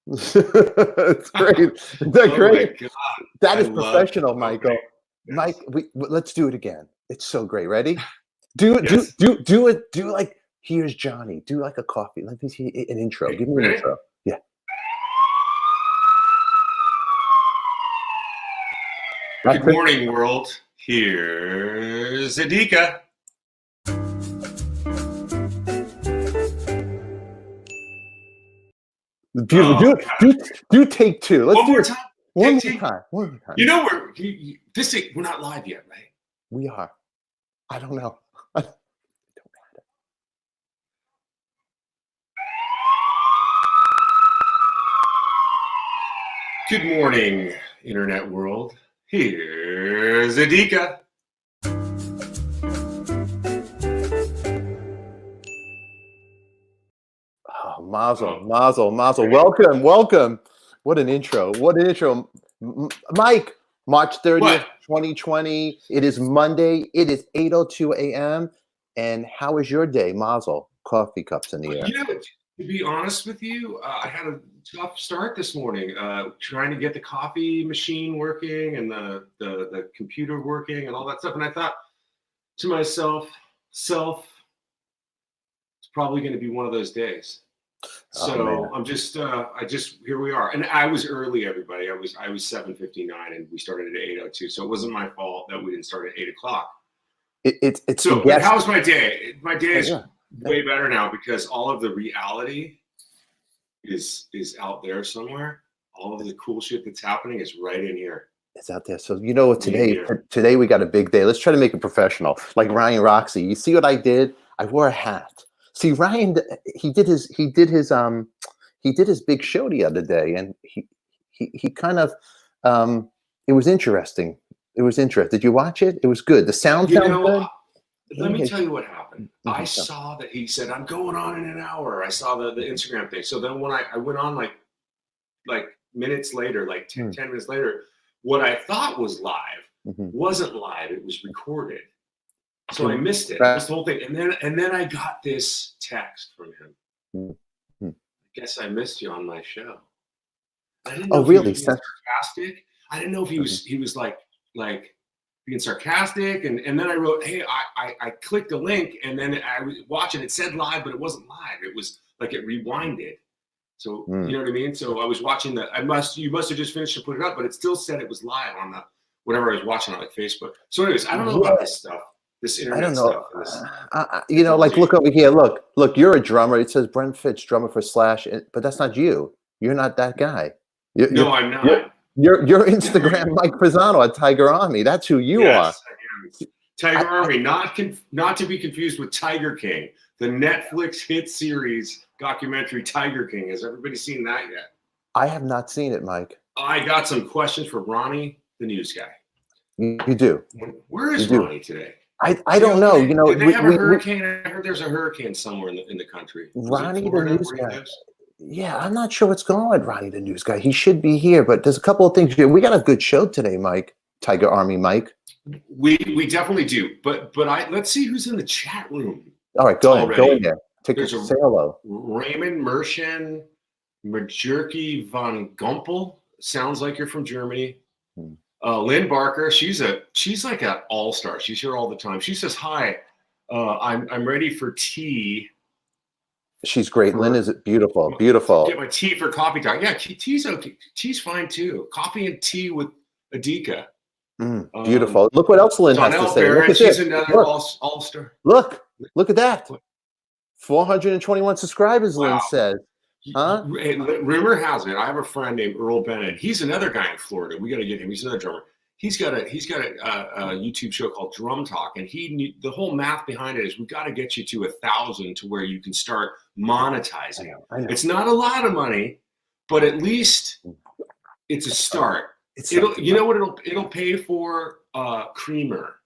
It's great. Isn't that great? My God. That is professional, Michael. Yes. Mike, let's do it again. It's so great. Ready? Do it. Do like, here's Johnny. Do like a coffee. Let me see an intro. Give me an intro. Yeah. Good morning, world. Here's ADIKA. Beautiful. Do take two. Let's One more time. One more time. You know we're not live yet, right? We are. I don't know. Good morning, internet world. Here's ADIKA. Oh, Mazel. Welcome. What an intro. Mike, March 30th, 2020. It is Monday. It is 8:02 a.m. And how is your day, Mazel? Coffee cups in the air. You know, to be honest with you, I had a tough start this morning, trying to get the coffee machine working and the computer working and all that stuff. And I thought to myself, it's probably going to be one of those days. So I'm just, here we are. And I was early, everybody. I was 7:59 and we started at 8:02. So it wasn't my fault that we didn't start at 8 o'clock. But how's my day? My day is way better now because all of the reality is out there somewhere. All of the cool shit that's happening is right in here. It's out there. So you know what, today we got a big day. Let's try to make it professional. Like Ryan Roxy. You see what I did? I wore a hat. See, Ryan, he did his big show the other day, and he kind of it was interesting. Did you watch it? It was good. The sound sounded good. Let me tell you what happened. I saw that he said, I'm going on in an hour. I saw the Instagram thing. So then when I went on like minutes later, like 10 minutes later, what I thought was live wasn't live. It was recorded. So I missed it. This whole thing. And then I got this text from him. I guess I missed you on my show. I didn't know if he was being sarcastic. I didn't know if he was like being sarcastic, and then I wrote, hey, I clicked a link, and then I was watching. It said live, but it wasn't live. It was like it rewinded. So you know what I mean. So I was watching you must have just finished to put it up, but it still said it was live on the whatever I was watching on like Facebook. So anyways, I don't know about this stuff, this internet stuff. Look over here. Look, you're a drummer. It says Brent Fitz, drummer for Slash, but that's not you. You're not that guy. No, I'm not. Your Instagram, Mike Fasano at Tiger Army. That's who you are. Tiger Army, not to be confused with Tiger King, the Netflix hit series documentary Tiger King. Has everybody seen that yet? I have not seen it, Mike. I got some questions for Ronnie, the news guy. You do. Where is Ronnie today? I don't know. You know, did they have a hurricane? I heard there's a hurricane somewhere in the country. Ronnie, the news guy. Yeah, I'm not sure what's going on with Ronnie, the news guy. He should be here, but there's a couple of things here. We got a good show today, Mike. Tiger Army, Mike. We definitely do. But let's see who's in the chat room. All right, go ahead. Go in there. Say hello. Raymond Mershen, Majerky von Gumpel. Sounds like you're from Germany. Lynn Barker. She's like an all-star. She's here all the time. She says, "Hi, I'm ready for tea." She's great. Lynn is beautiful. Get my tea for coffee talk. Yeah, tea's okay. Tea's fine too. Coffee and tea with ADIKA. Beautiful. Look what else Lynn has to say. Barron, she's another all-star. Look at that. 421 subscribers, Lynn says. Huh? Rumor has it, I have a friend named Earl Bennett. He's another guy in Florida. We got to get him. He's another drummer. He's got a YouTube show called Drum Talk, and the whole math behind it is we got to get you to 1,000 to where you can start monetizing. I know. It's not a lot of money, but at least it's a start. It'll pay for Creamer.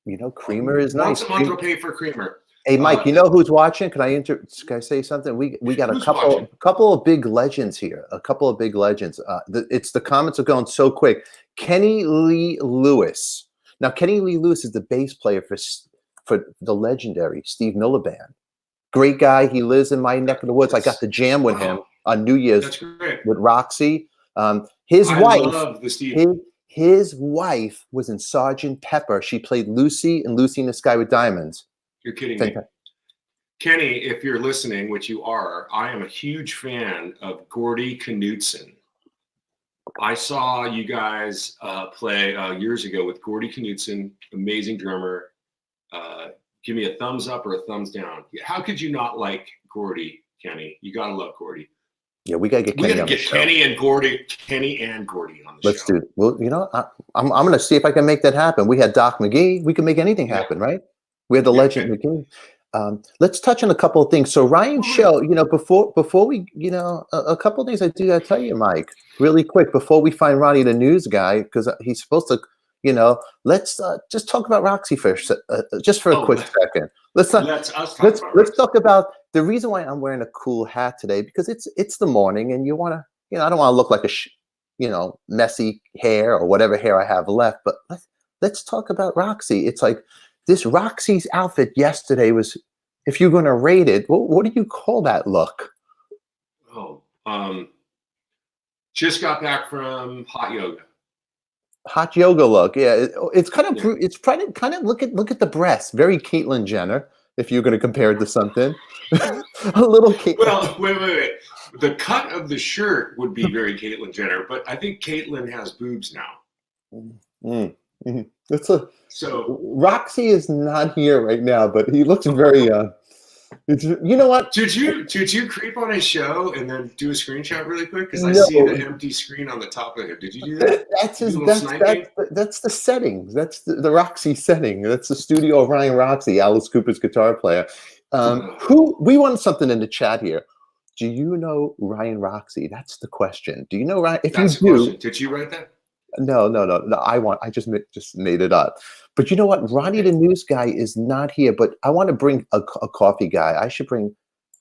You know, Creamer is nice. Once a month it'll pay for Creamer. Hey, Mike, you know who's watching? Can I say something? We got a couple of big legends here. A couple of big legends. The comments are going so quick. Kenny Lee Lewis. Now, Kenny Lee Lewis is the bass player for the legendary Steve Miller Band. Great guy. He lives in my neck of the woods. I got to jam with him. on New Year's. That's great. With Roxy. I love the Steve. His wife was in Sergeant Pepper. She played Lucy in Lucy in the Sky with Diamonds. You're kidding me. Kenny, if you're listening, which you are, I am a huge fan of Gordy Knudsen. I saw you guys play years ago with Gordy Knudsen, amazing drummer. Give me a thumbs up or a thumbs down. How could you not like Gordy, Kenny? You gotta love Gordy. Yeah, we gotta get Kenny on the show. Kenny and Gordy on the show. Let's do it. Well, you know, I'm gonna see if I can make that happen. We had Doc McGee. We can make anything happen, right? We had the legend McGee. Let's touch on a couple of things. So Ryan's show, you know, before we, you know, a couple of things I do gotta tell you, Mike, really quick, before we find Ronnie the news guy, because he's supposed to, you know, let's just talk about Roxy first, just for a quick second. Let's talk about the reason why I'm wearing a cool hat today, because it's the morning and you want to, you know, I don't want to look like you know, messy hair or whatever hair I have left, but let's talk about Roxy. It's like this Roxy's outfit yesterday was, if you're going to rate it, what do you call that look? Just got back from hot yoga. Hot yoga look, yeah. It's kind of it's kind of look at the breasts, very Caitlyn Jenner. If you're going to compare it to something, a little Caitlyn. Well, wait. The cut of the shirt would be very Caitlyn Jenner, but I think Caitlyn has boobs now. So Roxy is not here right now, but he looks very. You know what? Did you creep on his show and then do a screenshot really quick? Because I see the empty screen on the top of it. Did you do that? That's the settings. That's the Roxy setting. That's the studio of Ryan Roxy, Alice Cooper's guitar player. We want something in the chat here. Do you know Ryan Roxy? That's the question. Do you know Ryan? If you do, did you write that? No. I just made it up. But you know what? Ronnie the news guy is not here. But I want to bring a coffee guy. I should bring.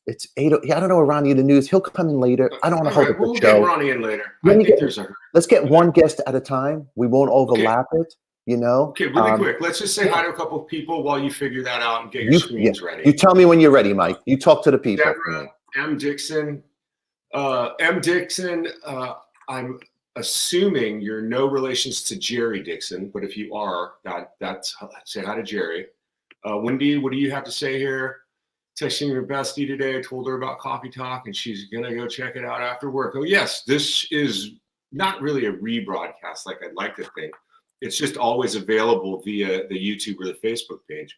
It's 8. I don't know where Ronnie the news. He'll come in later. I don't want to hold up the show. We'll get Ronnie in later. I think there's a. Let's get one guest at a time. We won't overlap it. You know. Okay, really quick. Let's just say hi to a couple of people while you figure that out and get your screens ready. You tell me when you're ready, Mike. You talk to the people. Deborah, M. Dixon. I'm assuming you're no relations to Jerry Dixon, but if you are, that's say hi to Jerry. Wendy, what do you have to say here? Texting your bestie today. I told her about Coffee Talk, and she's gonna go check it out after work. Oh yes, this is not really a rebroadcast like I'd like to think. It's just always available via the YouTube or the Facebook page.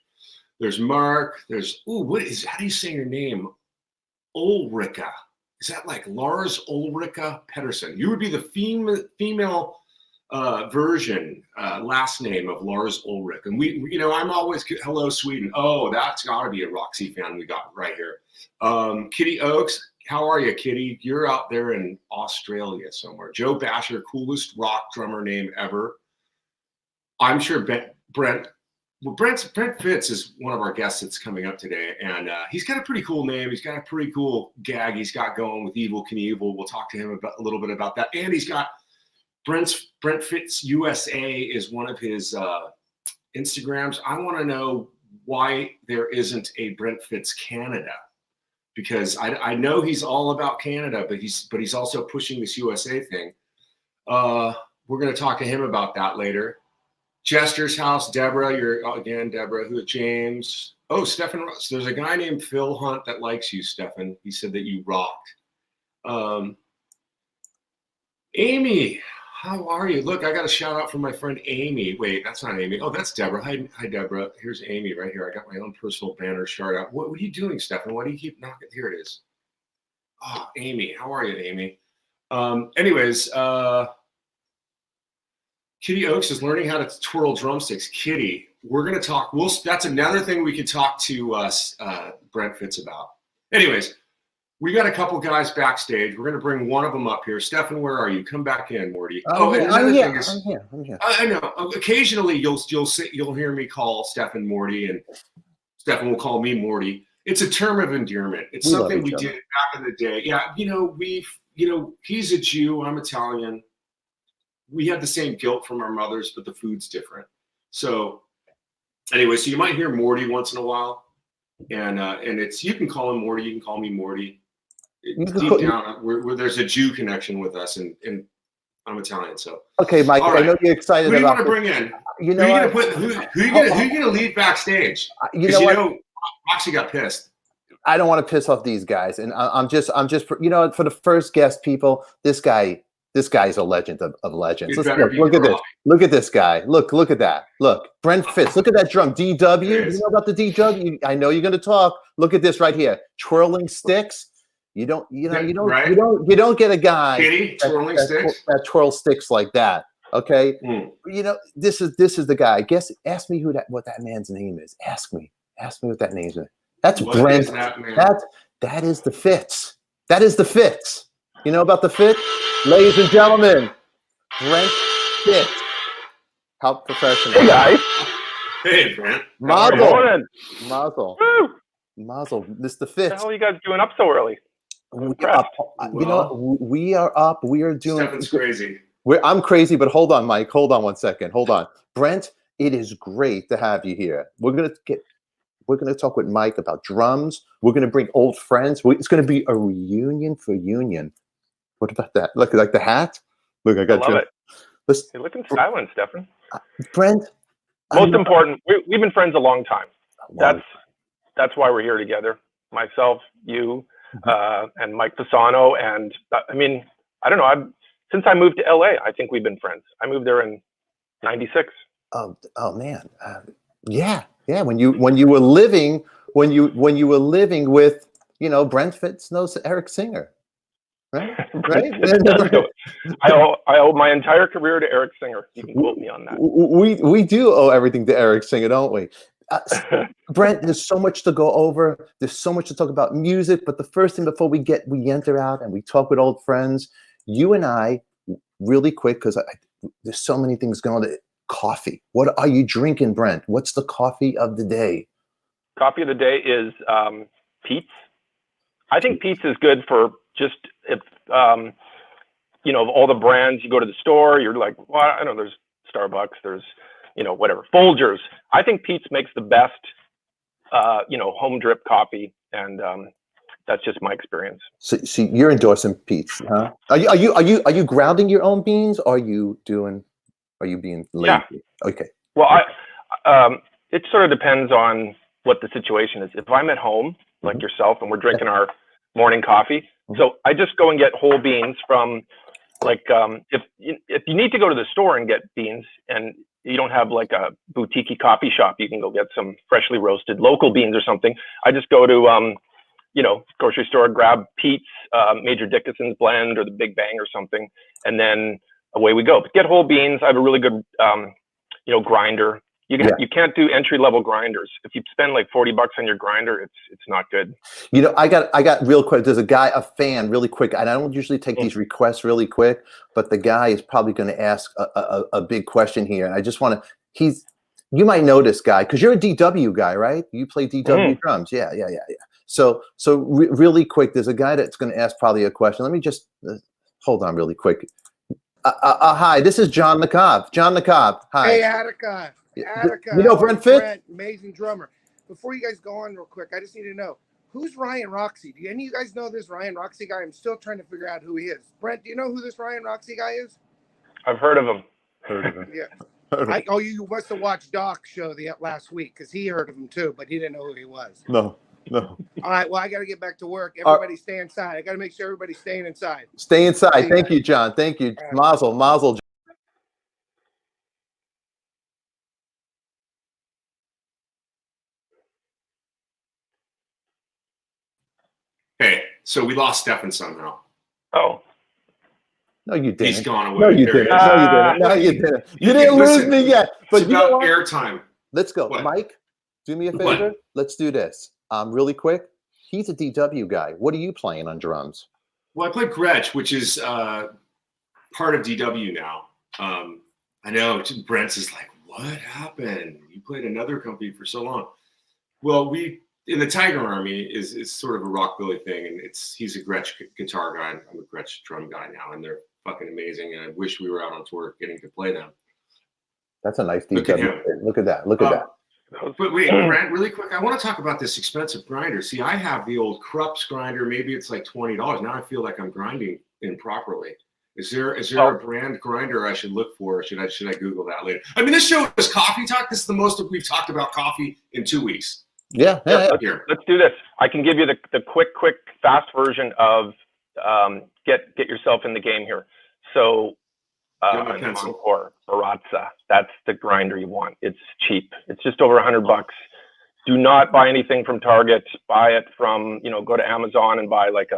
There's Mark. There's how do you say your name? Ulrika. Is that like Lars Ulrika Pedersen? You would be the female version, last name of Lars Ulrich. And I'm always, hello, Sweden. Oh, that's got to be a Roxy fan we got right here. Kitty Oaks, how are you, Kitty? You're out there in Australia somewhere. Joe Basher, coolest rock drummer name ever. I'm sure Brent Fitz is one of our guests that's coming up today, and he's got a pretty cool name. He's got a pretty cool gag he's got going with Evil Knievel. We'll talk to him a little bit about that. And he's got Brent Fitz USA is one of his Instagrams. I want to know why there isn't a Brent Fitz Canada, because I know he's all about Canada, but he's also pushing this USA thing. We're going to talk to him about that later. Jester's house, Deborah, Deborah, James. Oh, Stefan, there's a guy named Phil Hunt that likes you, Stefan. He said that you rocked. Amy, how are you? Look, I got a shout out from my friend Amy. Wait, that's not Amy. Oh, that's Deborah. Hi, Deborah. Here's Amy right here. I got my own personal banner shout out. What are you doing, Stefan? Why do you keep knocking? Here it is. Oh, Amy. How are you, Amy? Anyways, Kitty Oaks is learning how to twirl drumsticks. Kitty, we're going to talk. That's another thing we could talk to Brent Fitz about. Anyways, we got a couple guys backstage. We're going to bring one of them up here. Stefan, where are you? Come back in, Morty. I'm here. I know. Occasionally, you'll hear me call Stefan Morty, and Stefan will call me Morty. It's a term of endearment. It's something we did back in the day. Yeah, he's a Jew. I'm Italian. We had the same guilt from our mothers, but the food's different. So anyway, so you might hear Morty once in a while. And you can call him Morty. You can call me Morty. deep down, there's a Jew connection with us, and I'm Italian, so. Okay, Mike, right. I know you're excited about. Who do you want to bring in? You know, who you gonna leave backstage? You know, Roxy got pissed. I don't want to piss off these guys, and I'm just you know, for the first guest, people, this guy is a legend of legends. Look at this. Look at this guy. Look at that. Look, Brent Fitz. Look at that drum. DW. You know about the DW? I know you're going to talk. Look at this right here. Twirling sticks. You don't get a guy that twirls sticks like that. Okay. You know, this is the guy. Ask me what that man's name is. Ask me what that name is. That's Brent. That is the Fitz. That is the Fitz. You know about the Fitz? Ladies and gentlemen, Brent Fitz. How professional. Hey, guys. Hey, Brent. Mazel. This is the Fitz. What the hell are you guys doing up so early? You know, we are up. We are doing. Stefan's crazy. I'm crazy, but hold on, Mike. Hold on 1 second. Hold on. Brent, it is great to have you here. We're going to talk with Mike about drums. We're going to bring old friends. It's going to be a reunion for Union. What about that? Look, like the hat. Look, I love it. You're looking styling, Stefan. Brent. Most important, we've been friends a long time. That's why we're here together. Myself, you, and Mike Fasano, and I mean, I don't know. Since I moved to LA, I think we've been friends. I moved there in '96. Oh man, yeah. When you were living with, you know, Brent Fitz knows Eric Singer. Right? I owe my entire career to Eric Singer. You can quote me on that. We do owe everything to Eric Singer, don't we? Brent, there's so much to go over. There's so much to talk about music. But the first thing before we enter out and we talk with old friends, you and I, really quick, because there's so many things going on. Coffee. What are you drinking, Brent? What's the coffee of the day? Coffee of the day is Peet's. I think Peet's is good for just if you know, of all the brands. You go to the store, you're like, well, I don't know, there's Starbucks, there's, you know, whatever, Folgers. I think Peet's makes the best you know, home drip coffee, and that's just my experience. So you're endorsing Peet's, huh? Are you grounding your own beans? Or are you being lazy? Yeah. Okay. Well, it sort of depends on what the situation is. If I'm at home, like yourself, and we're drinking our morning coffee, so I just go and get whole beans from, like, if you need to go to the store and get beans, and you don't have like a boutique coffee shop, you can go get some freshly roasted local beans or something. I just go to you know, grocery store, grab Peet's Major Dickinson's blend or the Big Bang or something, and then away we go. But get whole beans. I have a really good, you know, grinder. You can't do entry level grinders. If you spend like $40 on your grinder, it's not good. You know, I got real quick. There's a fan, really quick, and I don't usually take these requests really quick, but the guy is probably going to ask a big question here, and I just want to. You might know this guy because you're a DW guy, right? You play DW drums, yeah. So really quick, there's a guy that's going to ask probably a question. Let me just hold on really quick. Hi, this is John Corabi. John Corabi, hi. Hey, ADIKA. You know Brent Fitz? Amazing drummer. Before you guys go on real quick, I just need to know, who's Ryan Roxy? Do any of you guys know this Ryan Roxy guy? I'm still trying to figure out who he is. Brent, do you know who this Ryan Roxy guy is? I've heard of him. Yeah. You must have watched Doc's show last week, because he heard of him too, but he didn't know who he was. No. All right, well, I got to get back to work. Everybody stay inside. I got to make sure everybody's staying inside. Stay inside. Thank you, John. Thank you. Right. Mazel. Hey, so we lost Stefan somehow. Oh. No, you didn't. He's gone away. No, you didn't. No, you didn't. You didn't lose me yet. But it's about airtime. Let's go. What? Mike, do me a favor. What? Let's do this. Really quick. He's a DW guy. What are you playing on drums? Well, I play Gretsch, which is part of DW now. I know Brent's is like, what happened? You played another company for so long. Well, in the Tiger Army is sort of a rockabilly thing, and he's a Gretsch guitar guy. I'm a Gretsch drum guy now, and they're fucking amazing. And I wish we were out on tour getting to play them. That's a nice DW. Look at that. Look at that. But wait, Brent, really quick, I want to talk about this expensive grinder. See, I have the old Krups grinder. Maybe it's like $20. Now I feel like I'm grinding improperly. Is there a brand grinder I should look for? Or should I Google that later? I mean, this show is coffee talk. This is the most that we've talked about coffee in 2 weeks. Yeah. Let's do this. I can give you the quick, fast version of get yourself in the game here. So Encore Baratza, that's the grinder you want. It's cheap. It's just over $100. Do not buy anything from Target. Buy it from, go to Amazon and buy like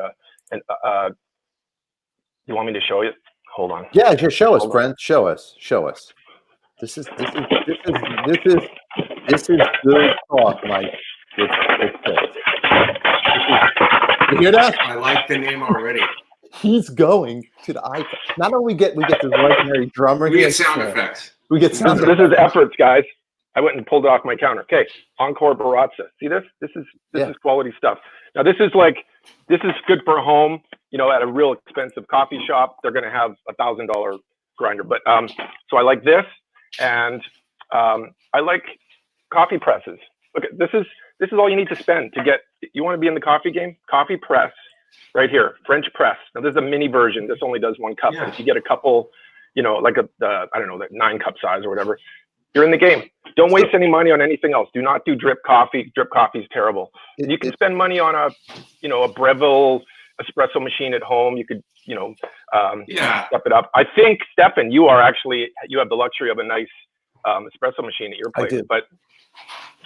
you want me to show you? Hold on. Yeah, just show us, Brent. Show us. This is good talk, Mike. You hear that? I like the name already. He's going to the ADIKA. Not only we get this legendary drummer. We get sound effects. This is efforts, guys. I went and pulled it off my counter. Okay, Encore Baratza. See this? This is quality stuff. Now this is good for home. At a real expensive coffee shop, they're going to have $1,000 grinder. But so I like this, and I like coffee presses. Look, this is all you need to spend to get. You want to be in the coffee game? Coffee press, right here, French press. Now this is a mini version. This only does 1 cup. Yeah. But if you get a couple, like the 9 cup size or whatever, you're in the game. Don't waste any money on anything else. Do not do drip coffee. Drip coffee is terrible. You can spend money on a Breville espresso machine at home. You could, step it up. I think, Stefan, you have the luxury of a nice espresso machine at your place. I do. But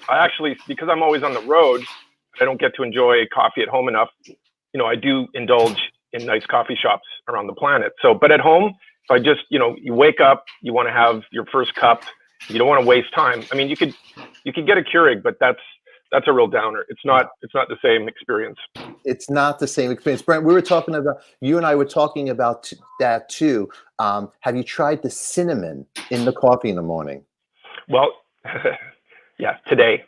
I actually, because I'm always on the road, I don't get to enjoy coffee at home enough. I do indulge in nice coffee shops around the planet. So, but at home, if I just, you wake up, you want to have your first cup. You don't want to waste time. I mean, you could get a Keurig, but that's a real downer. It's not the same experience. It's not the same experience. Brent, you and I were talking about that too. Have you tried the cinnamon in the coffee in the morning? Well, yeah, today.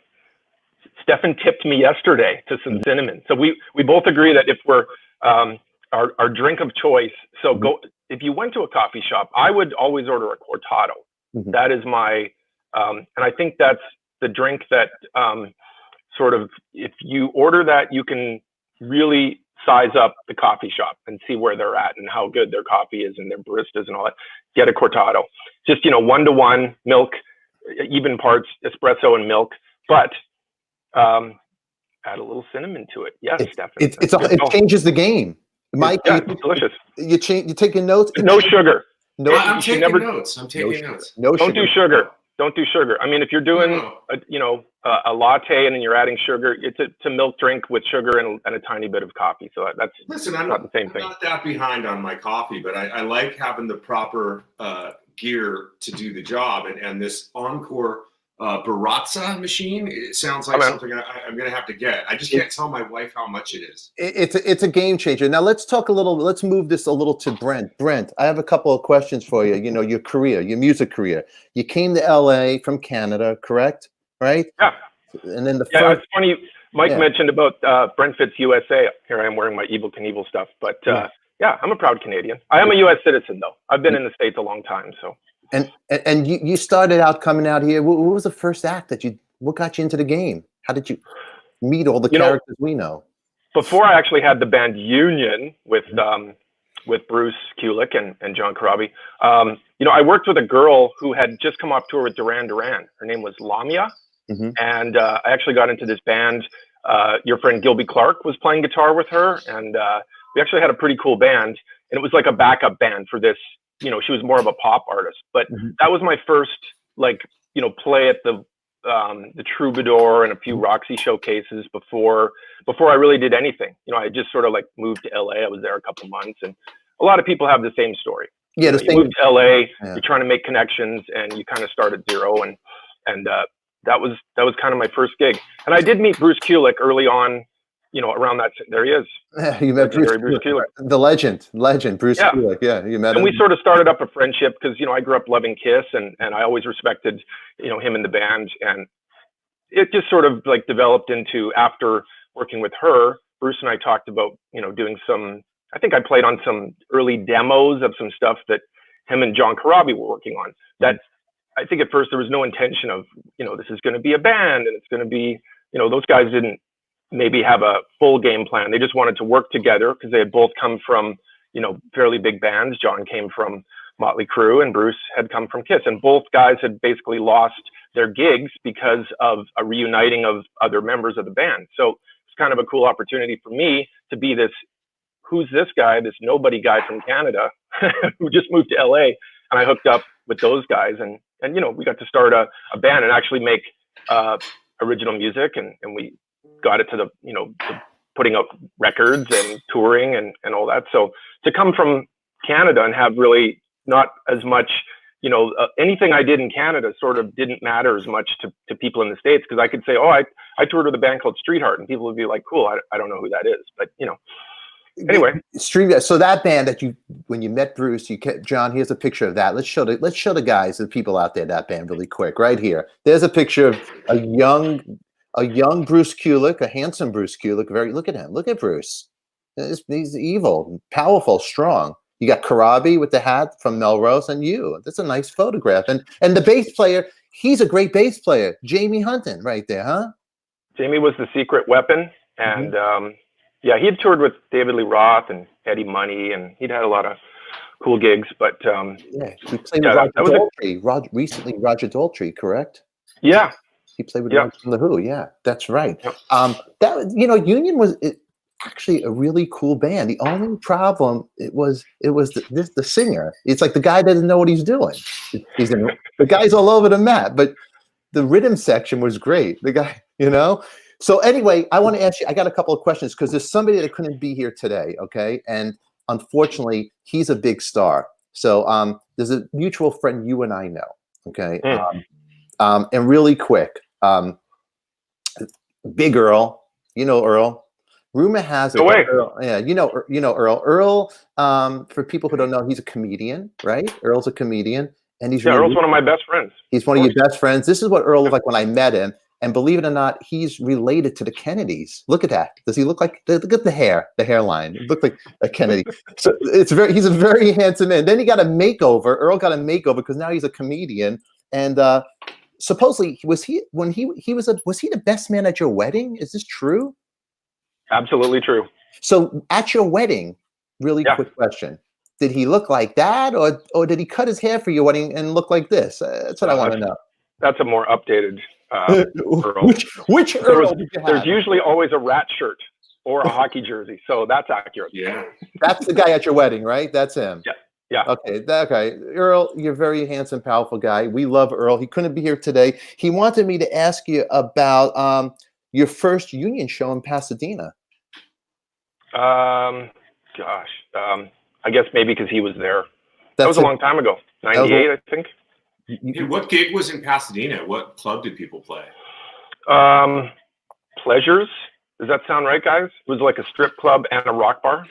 Stefan tipped me yesterday to some cinnamon. So we both agree that if we're our drink of choice. So if you went to a coffee shop, I would always order a cortado. Mm-hmm. That is my, and I think that's the drink that sort of, if you order that, you can really size up the coffee shop and see where they're at and how good their coffee is and their baristas and all that. Get a cortado. Just, 1-to-1 milk, even parts espresso and milk, but add a little cinnamon to it. Yes, definitely. It changes the game. Mike, it's delicious. You taking notes? No sugar. No, I'm taking notes. Don't do sugar. Don't do sugar. I mean, if you're doing a latte and then you're adding sugar, it's a milk drink with sugar and a tiny bit of coffee. So that's not the same thing. I'm not that behind on my coffee, but I like having the proper gear to do the job. And this Encore Baratza machine, it sounds like something I'm going to have to get. I just can't tell my wife how much it is. It's a game changer. Now let's move this a little to Brent. Brent, I have a couple of questions for you. Your career, your music career. You came to LA from Canada, correct? Right? Yeah. And then it's funny. Mike mentioned about Brent Fitz USA. Here I am wearing my Evel Knievel stuff. But I'm a proud Canadian. I am a U.S. citizen, though. I've been in the States a long time, so. And you started out coming out here. What was the first act what got you into the game? How did you meet all the characters we know? Before I actually had the band Union with Bruce Kulick and John Corabi, I worked with a girl who had just come off tour with Duran Duran. Her name was Lamia. Mm-hmm. And I actually got into this band. Your friend Gilby Clark was playing guitar with her. And we actually had a pretty cool band. And it was like a backup band for this. She was more of a pop artist, but that was my first, play at the Troubadour and a few Roxy showcases before I really did anything. I just sort of moved to LA. I was there a couple months, and a lot of people have the same story. Yeah, you moved to LA, you're trying to make connections, and you kind of start at zero, and that was kind of my first gig. And I did meet Bruce Kulick early on. Around that, there he is. Yeah, you met Bruce Kulick, the legend, Bruce Kulick. Yeah, you met him. And we sort of started up a friendship because, I grew up loving Kiss and I always respected, him in the band. And it just sort of developed into, after working with her, Bruce and I talked about, doing I think I played on some early demos of some stuff that him and John Corabi were working on that I think at first there was no intention of, this is going to be a band and it's going to be, those guys didn't maybe have a full game plan. They just wanted to work together because they had both come from, fairly big bands. John came from Motley Crue and Bruce had come from Kiss, and both guys had basically lost their gigs because of a reuniting of other members of the band. So it's kind of a cool opportunity for me to be this, who's this guy, this nobody guy from Canada who just moved to LA. And I hooked up with those guys and we got to start a band and actually make original music. And we got it to to putting out records and touring and all that. So to come from Canada and have really not as much, anything I did in Canada sort of didn't matter as much to people in the States, because I could say, I toured with a band called Street Heart, and people would be like, cool, I don't know who that is. But, anyway. StreamYard. So that band that when you met Bruce, John, here's a picture of that. Let's show the guys, the people out there, that band really quick, right here. There's a picture of a young Bruce Kulick, a handsome Bruce Kulick. Look at him. Look at Bruce. He's evil, powerful, strong. You got Corabi with the hat from Melrose, and you. That's a nice photograph. And the bass player, he's a great bass player. Jamie Hunton, right there, huh? Jamie was the secret weapon, and yeah, he had toured with David Lee Roth and Eddie Money, and he'd had a lot of cool gigs. But yeah, he played with Roger Daltrey. Recently, Roger Daltrey, correct? Yeah, he played with Roger from the Who. Yeah, that's right. Yep. Union was actually a really cool band. The only problem was the singer. It's like the guy doesn't know what he's doing. The guy's all over the map, but the rhythm section was great. The guy, So anyway, I want to ask you, I got a couple of questions because there's somebody that couldn't be here today, okay? And unfortunately, he's a big star. So there's a mutual friend you and I know, okay? And really quick, Big Earl, Earl. Rumor has it. Earl, yeah, Earl. Earl, for people who don't know, he's a comedian, right? Earl's a comedian. And Earl's one of my best friends. He's one of your best friends. This is what Earl looked like when I met him. And believe it or not, he's related to the Kennedys. Look at that. Does he look like? Look at the hairline. It looked like a Kennedy. So he's a very handsome man. Then he got a makeover. Earl got a makeover because now he's a comedian. And supposedly, was he the best man at your wedding? Is this true? Absolutely true. So at your wedding, really quick question. Did he look like that, or did he cut his hair for your wedding and look like this? That's what I want to know. That's a more updated Earl. Which Earl? There's usually always a rat shirt or a hockey jersey, so that's accurate. Yeah, that's the guy at your wedding, right? That's him. Yeah. Okay. Earl, you're a very handsome, powerful guy. We love Earl. He couldn't be here today. He wanted me to ask you about your first Union show in Pasadena. I guess maybe because he was there. That was a long time ago. 98, I think. Hey, what gig was in Pasadena? What club did people play? Pleasures. Does that sound right, guys? It was like a strip club and a rock bar.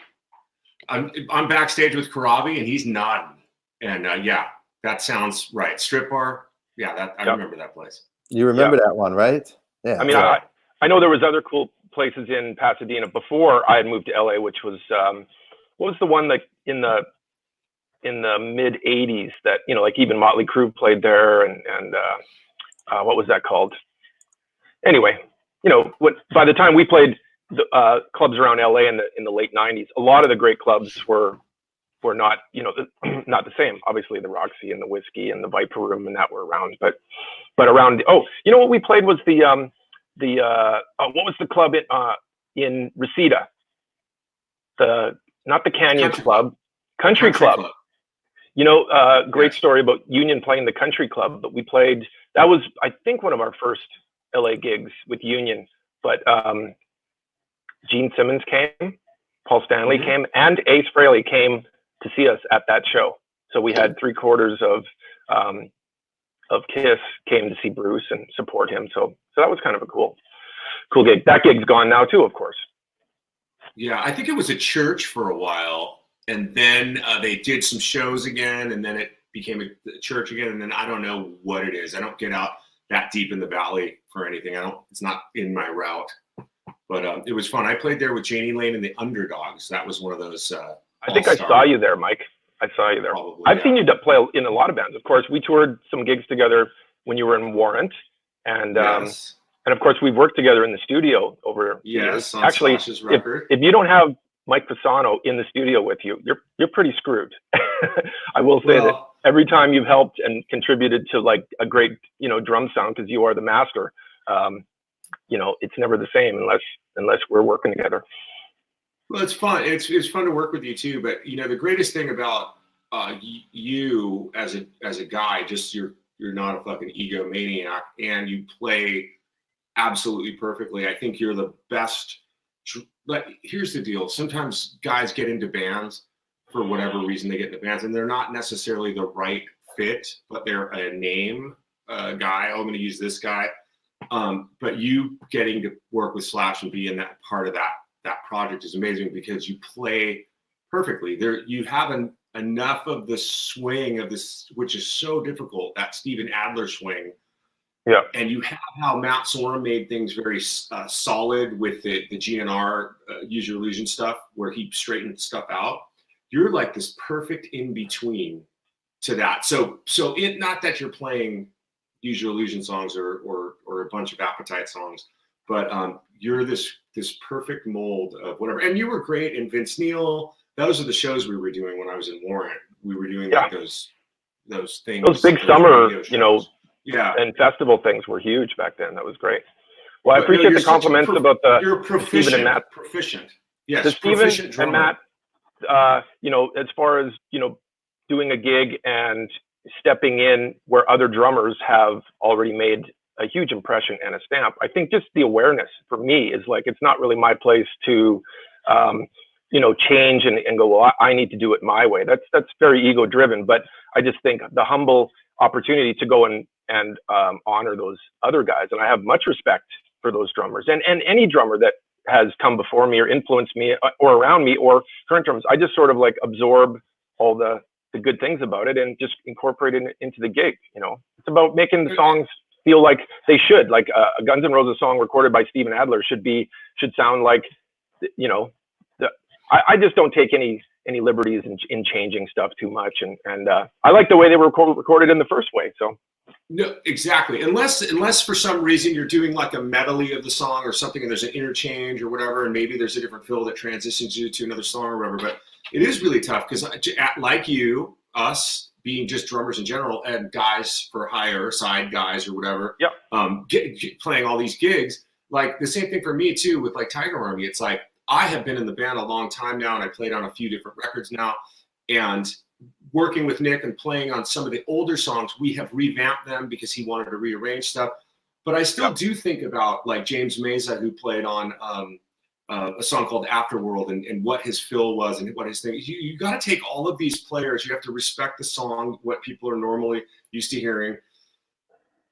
I'm backstage with Corabi, and he's nodding. And yeah, that sounds right. Strip bar. Yeah, I remember that place. You remember that one, right? Yeah. I mean, I know there was other cool places in Pasadena before I had moved to LA, which was what was the one that in the mid 80s that like even Motley Crue played there, and what was that called? Anyway, by the time we played the clubs around LA in the late 90s, a lot of the great clubs were not not the same. Obviously, the Roxy and the Whiskey and the Viper Room and that were around, but around what we played was what was the club in Reseda? Not the Canyon Club, Country Club. Great story about Union playing the Country Club, but we played, that was, I think, one of our first LA gigs with Union, but Gene Simmons came, Paul Stanley came, and Ace Frehley came to see us at that show. So we had 3/4 of Kiss came to see Bruce and support him. So that was kind of a cool gig. That gig's gone now too, of course. Yeah, I think it was a church for a while, and then they did some shows again, and then it became a church again, and then I don't know what it is. I don't get out that deep in the valley for anything. It's not in my route, but it was fun. I played there with Janie Lane and the Underdogs. That was one of those. I think I saw you there, Mike. I saw you there. Probably, I've seen you play in a lot of bands. Of course, we toured some gigs together when you were in Warrant, and Yes. and of course we've worked together in the studio over years. On Actually, Slash's record. if you don't have Mike Fasano in the studio with you, you're pretty screwed. I will say that every time you've helped and contributed to like a great, you know, drum sound, because you are the master, you know, it's never the same unless we're working together. Well, it's fun. It's fun to work with you too. But you know, the greatest thing about you as a guy, just you're not a fucking egomaniac, and you play absolutely perfectly. I think you're the best. But here's the deal: sometimes guys get into bands for whatever reason. They get into bands, and they're not necessarily the right fit, but they're a name guy. Oh, I'm going to use this guy. But you getting to work with Slash and be in that part of that project is amazing because you play perfectly. There, you have enough of the swing of this, which is so difficult, that Steven Adler swing. Yeah. And you have how Matt Sorum made things very solid with the GNR Use Your Illusion stuff, where he straightened stuff out. You're like this perfect in between to that. So it, not that you're playing Use Your Illusion songs or a bunch of Appetite songs, but you're this perfect mold of whatever. And you were great in Vince Neil. Those are the shows we were doing when I was in Warrant. We were doing like those things. Those big summer, you know, yeah, and festival things were huge back then. That was great. Well, I appreciate the compliments about you're proficient, Steven and Matt. Proficient. Yes, the proficient Steven drummer. and Matt, you know, as far as, you know, doing a gig and stepping in where other drummers have already made a huge impression and a stamp. I think just the awareness for me is like, it's not really my place to, you know, change and go, well, I need to do it my way. That's very ego driven, but I just think the humble opportunity to go and honor those other guys. And I have much respect for those drummers and any drummer that has come before me or influenced me or around me or current drummers. I just sort of like absorb all the good things about it and just incorporate it into the gig. You know, it's about making the songs feel like they should, like a Guns N' Roses song recorded by Steven Adler should sound like, you know, I just don't take any liberties in changing stuff too much. And I like the way they were recorded in the first way. So. No, exactly. Unless for some reason you're doing like a medley of the song or something, and there's an interchange or whatever, and maybe there's a different fill that transitions you to another song or whatever. But it is really tough because, like you, us being just drummers in general, and guys for hire, side guys or whatever, playing all these gigs. Like the same thing for me too with like Tiger Army. It's like I have been in the band a long time now, and I played on a few different records now, and working with Nick and playing on some of the older songs, we have revamped them because he wanted to rearrange stuff. But I still do think about like James Meza, who played on a song called Afterworld, and what his fill was and what his thing. You got to take all of these players. You have to respect the song, what people are normally used to hearing.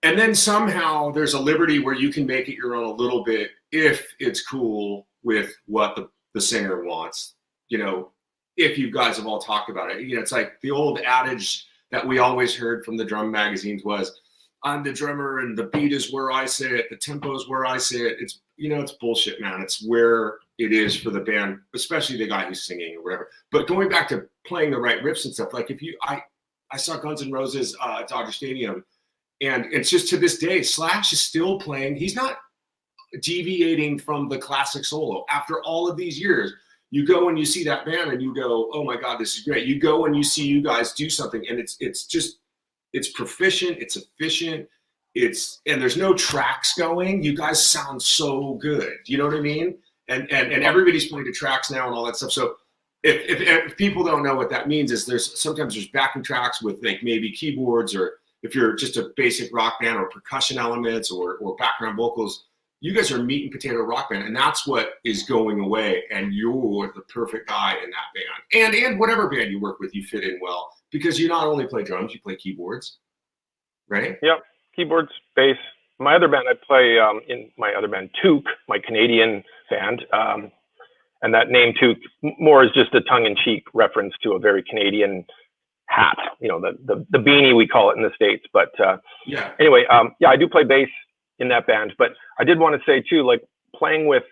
And then somehow there's a liberty where you can make it your own a little bit if it's cool with what the singer wants, you know. If you guys have all talked about it, you know, it's like the old adage that we always heard from the drum magazines was, I'm the drummer and the beat is where I sit, the tempo is where I sit. It's, you know, it's bullshit, man. It's where it is for the band, especially the guy who's singing or whatever. But going back to playing the right riffs and stuff, like I saw Guns N' Roses at Dodger Stadium, and it's just to this day, Slash is still playing. He's not deviating from the classic solo after all of these years. You go and you see that band and you go, oh my God, this is great. You go and you see you guys do something, and it's proficient, it's efficient, and there's no tracks going. You guys sound so good. You know what I mean? And everybody's playing to tracks now and all that stuff. So if people don't know what that means, is sometimes there's backing tracks with like maybe keyboards, or if you're just a basic rock band, or percussion elements or background vocals. You guys are meat and potato rock band, and that's what is going away. And you're the perfect guy in that band, and whatever band you work with, you fit in well because you not only play drums, you play keyboards, right? Yeah, keyboards, bass. My other band, I play in my other band, Toque, my Canadian band, and that name Toque more is just a tongue-in-cheek reference to a very Canadian hat, you know, the beanie we call it in the States. But anyway, I do play bass in that band. But I did want to say too, like playing with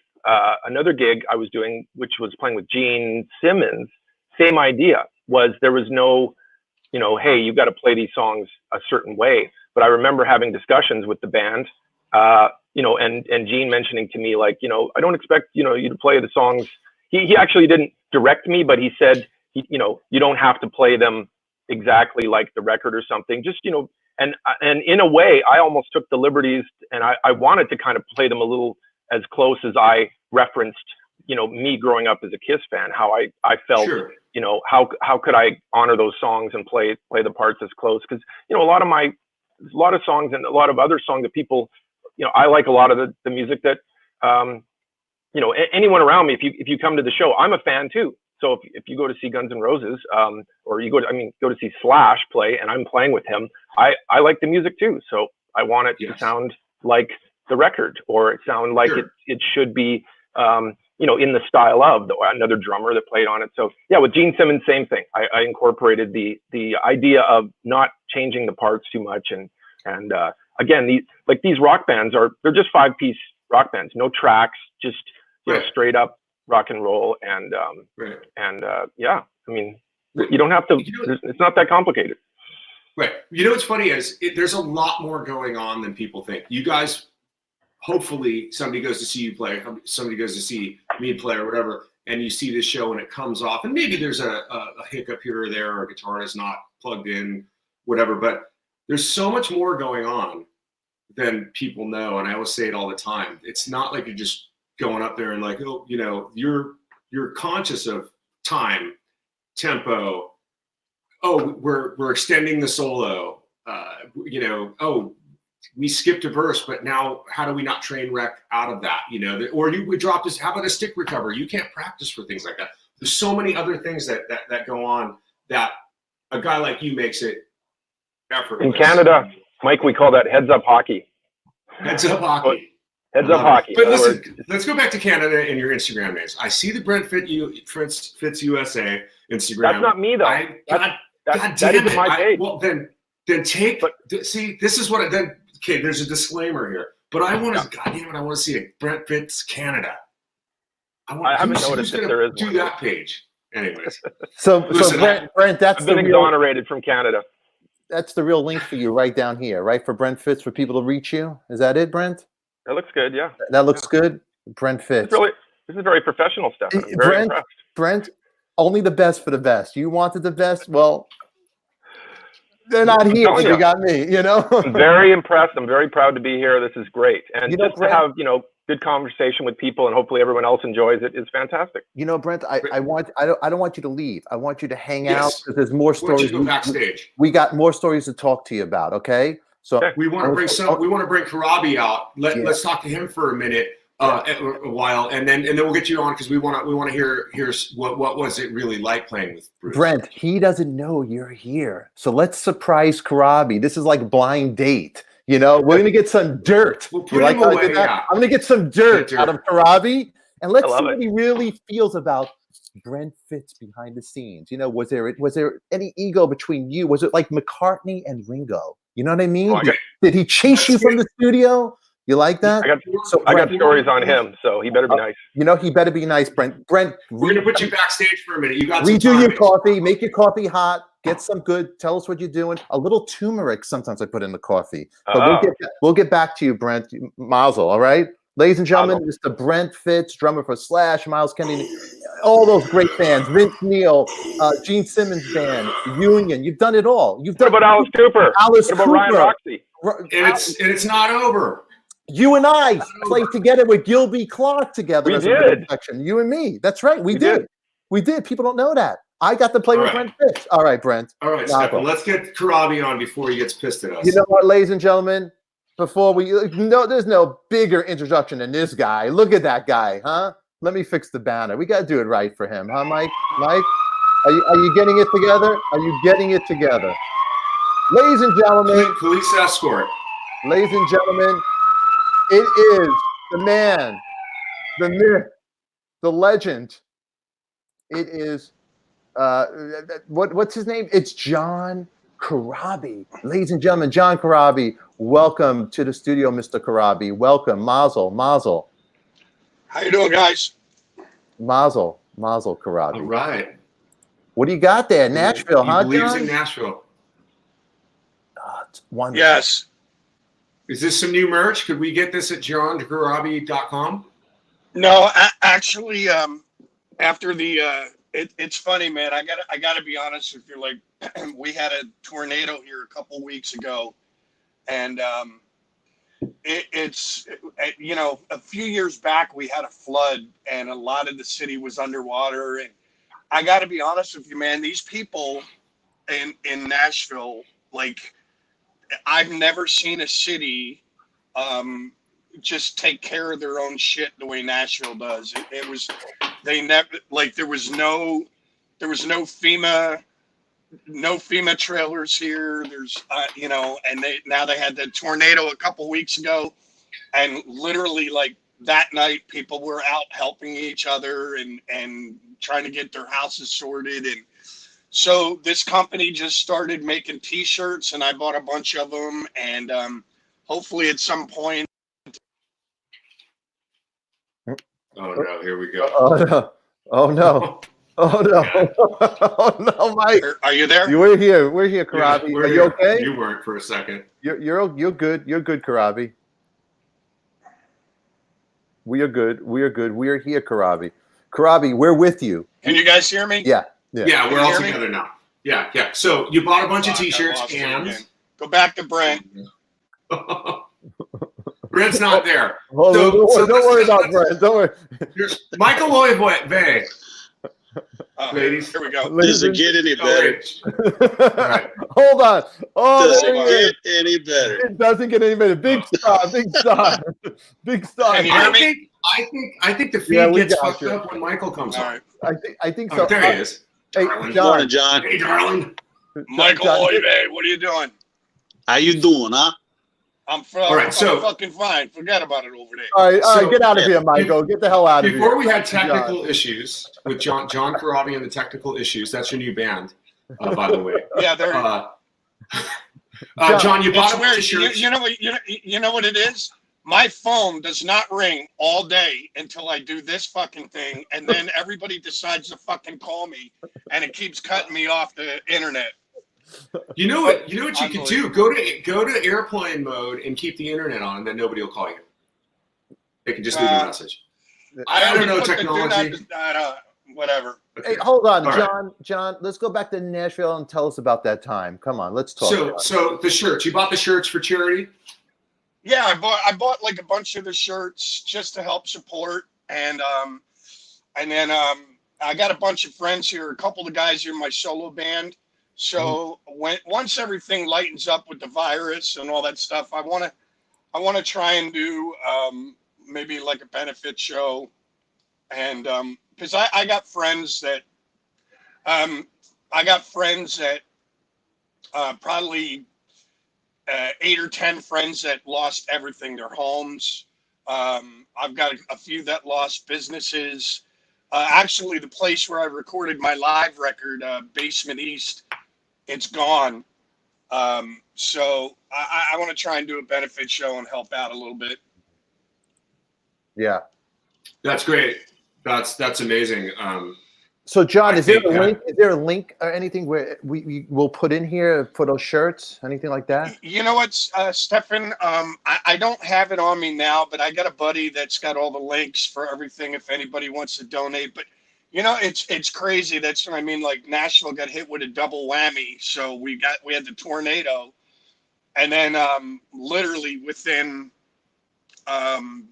another gig I was doing, which was playing with Gene Simmons, same idea. there was no, hey, you got to play these songs a certain way. But I remember having discussions with the band, and Gene mentioning to me, like, I don't expect, you to play the songs. He actually didn't direct me, but he said, you don't have to play them exactly like the record or something. Just, and in a way, I almost took the liberties, and I wanted to kind of play them a little as close as I referenced, me growing up as a Kiss fan, how I felt, sure. How could I honor those songs and play the parts as close? Because, a lot of songs and a lot of other songs that people, I like a lot of the music that, anyone around me, if you come to the show, I'm a fan too. So if you go to see Guns N' Roses, or you go to see Slash play, and I'm playing with him, I like the music too. So I want it to sound like the record, or it sound like it should be, in the style of another drummer that played on it. So yeah, with Gene Simmons, same thing. I incorporated the idea of not changing the parts too much, and again, these rock bands they're just 5-piece rock bands, no tracks, just straight up rock and roll, and yeah, I mean, you don't have to. It's not that complicated. Right. What's funny is there's a lot more going on than people think. You guys, hopefully, somebody goes to see you play, somebody goes to see me play, or whatever, and you see this show and it comes off, and maybe there's a hiccup here or there, or a guitar is not plugged in, whatever. But there's so much more going on than people know, and I always say it all the time. It's not like you're just going up there and like, you're conscious of time, tempo. Oh, we're extending the solo. We skipped a verse, but now how do we not train wreck out of that? Or we dropped this. How about a stick recover? You can't practice for things like that. There's so many other things that go on that a guy like you makes it effortless. In Canada, Mike, we call that heads up hockey. Heads up hockey. Heads up hockey. But listen, let's go back to Canada and your Instagram names. I see the Brent Fitz USA Instagram. That's not me, though. God that damn is it. my page. Well, then take. See, this is what. Okay, there's a disclaimer here. But I want to. God damn it! I want to see a Brent Fitz Canada. I haven't noticed if there is do one. That page. Anyways. So Brent, that's I've been exonerated from Canada. That's the real link for you right down here, right? For Brent Fitz, for people to reach you. Is that it, Brent? That looks good, yeah. That looks good. Brent Fitz. This is very professional stuff. I'm very impressed. Brent, only the best for the best. You wanted the best? Well, they're not here. You got me, I'm very impressed. I'm very proud to be here. This is great. And just to have, good conversation with people, and hopefully everyone else enjoys it, is fantastic. Brent, I don't want you to leave. I want you to hang out, because there's more stories. Go backstage. We got more stories to talk to you about, okay? So we want to bring we want to bring Corabi out. Let's talk to him for a minute, a while, and then we'll get you on, because we want to hear what was it really like playing with Bruce. Brent, he doesn't know you're here, so let's surprise Corabi. This is like blind date. We're gonna get some dirt. We'll put him away, yeah. I'm gonna get some dirt out of Corabi, and let's see what he really feels about Brent Fitz behind the scenes. Was there any ego between you? Was it like McCartney and Ringo? You know what I mean? Did he chase you from the studio? You like that? I got stories on him, so he better be nice. He better be nice, Brent. Brent, we're gonna put you backstage for a minute. You got redo your coffee, make your coffee hot, get some good. Tell us what you're doing. A little turmeric sometimes I put in the coffee. But we'll get back to you, Brent. Mazel, all right? Ladies and gentlemen, Mr. Brent Fitz, drummer for Slash, Myles Kennedy, all those great bands, Vince Neil, Gene Simmons Band, Union. You've done it all. What about Alice Cooper? What about Ryan Roxy? And it's not over. You and I played together with Gilby Clarke together. We did. You and me. That's right. We did. We did. People don't know that. I got to play with Brent Fitz. All right, Brent. All right, Stefan. Let's get Corabi on before he gets pissed at us. You know what, ladies and gentlemen? There's no bigger introduction than this guy. Look at that guy, huh? Let me fix the banner. We got to do it right for him, huh, Mike? Mike, are you getting it together? Are you getting it together? Ladies and gentlemen. Police escort. Ladies and gentlemen, it is the man, the myth, the legend. It is, what's his name? It's John Corabi. Ladies and gentlemen, John Corabi, welcome to the studio, Mr. Corabi. Welcome. Mazel. How you doing, guys? Mazel Corabi. All right. What do you got there? Nashville, he huh, believes John? in Nashville. Oh, it's wonderful. Yes. Is this some new merch? Could we get this at johncorabi.com? No, actually, after the it's funny, man. I gotta be honest with you. Like, we had a tornado here a couple weeks ago, and it's a few years back we had a flood, and a lot of the city was underwater. And I gotta be honest with you, man. These people in Nashville, like, I've never seen a city just take care of their own shit the way Nashville does. It was, they never, like, there was no FEMA trailers here. There's and now they had the tornado a couple weeks ago, and literally, like, that night people were out helping each other and trying to get their houses sorted. And so this company just started making t-shirts, and I bought a bunch of them, and hopefully at some point. Oh no, here we go. Oh no! Oh no! Oh no! Oh no, Mike! Are you there? We're here. We're here, Corabi. Yeah, Are you okay? You weren't for a second. You're good. You're good, Corabi. We are good. We are good. We are here, Corabi. Corabi, we're with you. Can you guys hear me? Yeah. Yeah, we're all together now. Yeah. So you bought a bunch of t-shirts and go back to Brent. Brent's not there. Oh, don't worry about Brent. Don't worry. Michael Loyve, ladies. Here we go. Does it get any better? Right. Hold on. Oh, Does there he it is. get any better? It doesn't get any better. Big star. Big star. Big star. Can you hear me? I think the feed we gets got fucked you. up when Michael comes All on. right. I think so. Oh, there he is. Hey, Darling. John. Morning, John. Hey, darling. Michael John, Loyve, what are you doing? How you doing, huh? I'm right, so- I'm fucking fine. Forget about it over there. All right, So- get out of here, Michael. Get the hell out of here. Before we had technical issues with John Corabi and the Technical Issues, that's your new band, by the way. Yeah, there. John, you bought It's a bunch weird. of shirts. You know what it is? My phone does not ring all day until I do this fucking thing, and then everybody decides to fucking call me, and it keeps cutting me off the internet. You know what you could do? Go to airplane mode and keep the internet on, and then nobody will call you. They can just leave a message. I don't know technology. Whatever. Hey, hold on, All right. John. Let's go back to Nashville and tell us about that time. Come on, let's talk. So the shirts. You bought the shirts for charity? Yeah, I bought like a bunch of the shirts just to help support, and then I got a bunch of friends here. A couple of the guys here in my solo band. So once everything lightens up with the virus and all that stuff, I want to try and do maybe like a benefit show, and because I got friends that probably 8 or 10 friends that lost everything, their homes. I've got a few that lost businesses. Actually, the place where I recorded my live record, Basement East, it's gone. So I want to try and do a benefit show and help out a little bit. Yeah. That's great. That's amazing. So, John, is there think, a link? Is there a link or anything where we will put in here for those shirts? Anything like that? You know what, Stefan? I don't have it on me now, but I got a buddy that's got all the links for everything if anybody wants to donate. But you know, it's crazy. That's what I mean. Like, Nashville got hit with a double whammy. So we had the tornado, and then literally within 10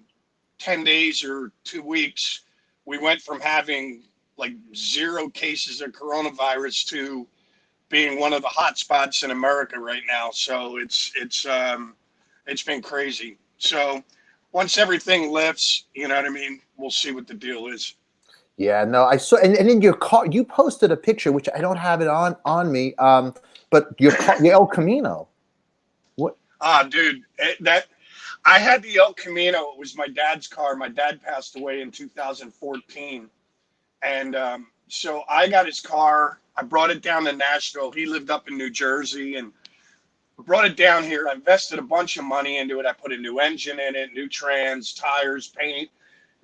days or 2 weeks, we went from having like 0 cases of coronavirus to being one of the hot spots in America right now. So it's been crazy. So once everything lifts, you know what I mean, we'll see what the deal is. Yeah, no, I saw, and in your car, you posted a picture, which I don't have it on me, but your El Camino. What? Dude, I had the El Camino. It was my dad's car. My dad passed away in 2014. And so I got his car. I brought it down to Nashville. He lived up in New Jersey, and brought it down here. I invested a bunch of money into it. I put a new engine in it, new trans, tires, paint,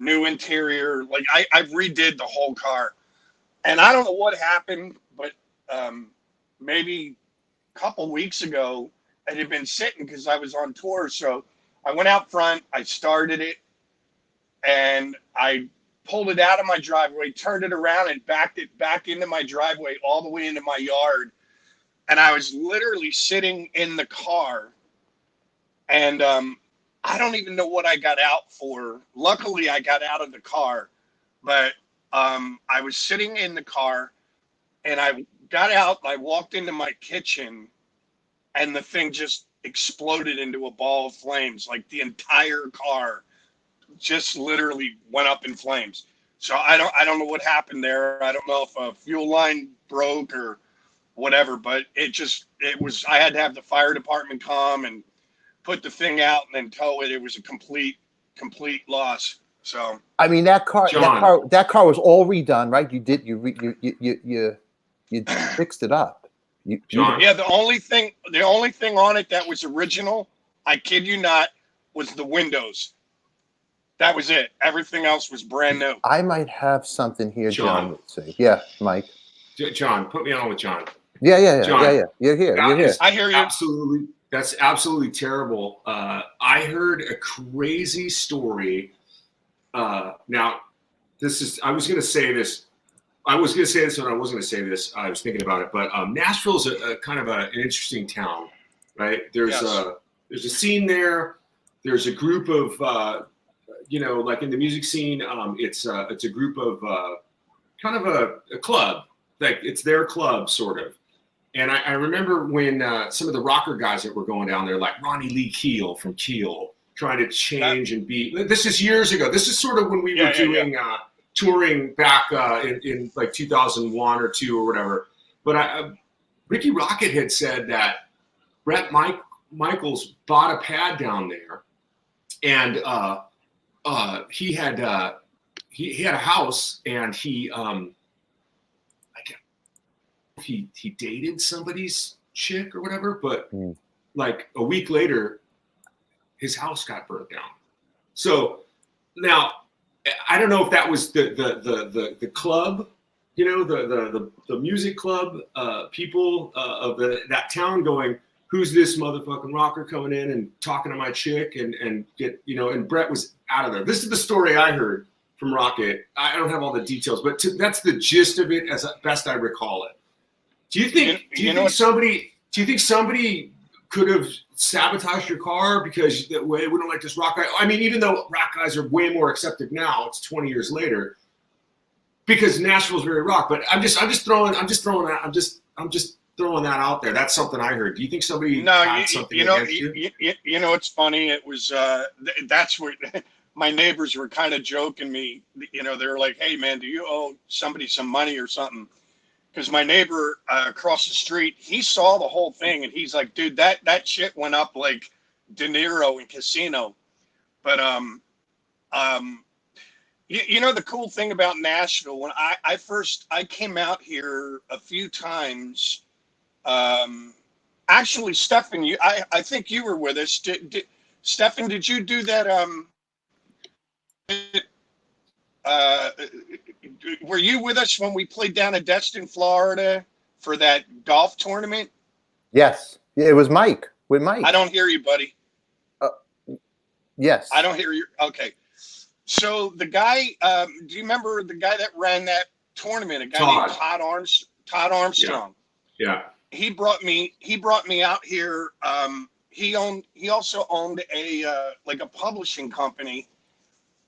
new interior. Like I redid the whole car. And I don't know what happened, but maybe a couple weeks ago. It had been sitting because I was on tour. So I went out front, I started it, and I pulled it out of my driveway, turned it around, and backed it back into my driveway all the way into my yard. And I was literally sitting in the car, and I don't even know what I got out for. Luckily, I got out of the car, but I was sitting in the car, and I got out, and I walked into my kitchen, and the thing just exploded into a ball of flames. Like the entire car just literally went up in flames. So I don't know what happened there. I don't know if a fuel line broke or whatever, but it was, I had to have the fire department come and put the thing out and then tow it. It was a complete loss. So I mean, that car was all redone, right? You fixed it up. Yeah, the only thing on it that was original, I kid you not, was the windows. That was it. Everything else was brand new. I might have something here, John. Let's see. Yeah, Mike. John, put me on with John. Yeah. John, yeah. You're here. I hear you. Absolutely. That's absolutely terrible. I heard a crazy story. Now, I was going to say this. I was going to say this and I wasn't going to say this. I was thinking about it. But Nashville is a kind of an interesting town, right? There's a scene there. There's a group of, like in the music scene, it's a group of kind of a club. Like it's their club, sort of. And I remember when some of the rocker guys that were going down there, like Ronnie Lee Keel from Keel, trying to change and be. This is years ago. This is sort of when we were doing touring back in like 2001 or 2 or whatever. But Ricky Rocket had said that Brett Michaels bought a pad down there, and he had a house, and he dated somebody's chick or whatever, but like a week later, his house got burnt down. So now I don't know if that was the club, the music club people of that town going, who's this motherfucking rocker coming in and talking to my chick and get, and Brett was out of there. This is the story I heard from Rocket. I don't have all the details, but that's the gist of it as best I recall it. Do you think somebody could have sabotaged your car because we don't like this rock guy? I mean, even though rock guys are way more accepted now, it's 20 years later, because Nashville's very rock. But I'm just throwing that out there. That's something I heard. Do you think somebody had something against you? It's funny. It was that's where my neighbors were kind of joking me. They're like, "Hey man, do you owe somebody some money or something?" Because my neighbor across the street, he saw the whole thing, and he's like, dude, that shit went up like De Niro in Casino. But the cool thing about Nashville, when I came out here a few times, actually, Stefan, I think you were with us. Stefan, did you do that? Were you with us when we played down at Destin, Florida for that golf tournament? Yes. Yeah, it was Mike. With Mike. I don't hear you, buddy. Yes. I don't hear you. Okay. So the guy, do you remember the guy that ran that tournament? A guy named Todd Armstrong. Yeah. He brought me out here. He also owned a publishing company.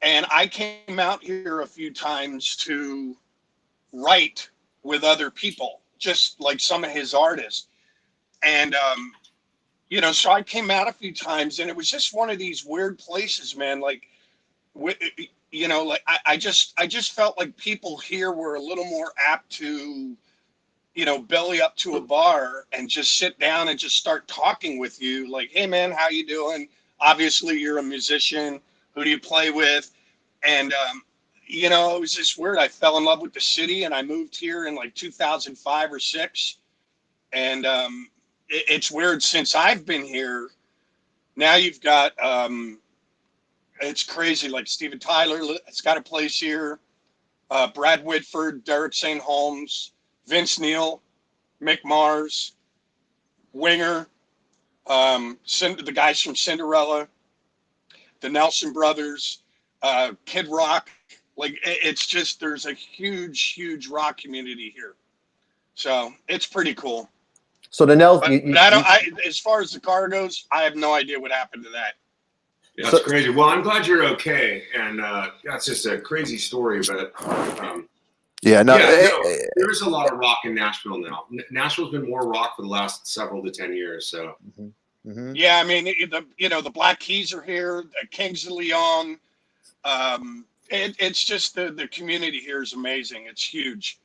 And I came out here a few times to write with other people, just like some of his artists. And, so I came out a few times, and it was just one of these weird places, man. Like, I just felt like people here were a little more apt to, belly up to a bar and just sit down and just start talking with you. Like, hey man, how you doing? Obviously you're a musician. Who do you play with? And, it was just weird. I fell in love with the city, and I moved here in like 2005 or 6. And it's weird since I've been here. Now you've got, it's crazy. Like Steven Tyler has got a place here. Brad Whitford, Derek St. Holmes, Vince Neil. Mick Mars, Winger, the guys from Cinderella, the Nelson Brothers, Kid Rock. Like, it's just, there's a huge rock community here. So it's pretty cool. So the Nels, But as far as the car goes, I have no idea what happened to that. Yeah, it's crazy. Well, I'm glad you're okay, and that's just a crazy story. But there's a lot of rock in Nashville now. Nashville's been more rock for the last several to 10 years. So, yeah, I mean, the Black Keys are here, the Kings of Leon. It's just the community here is amazing. It's huge.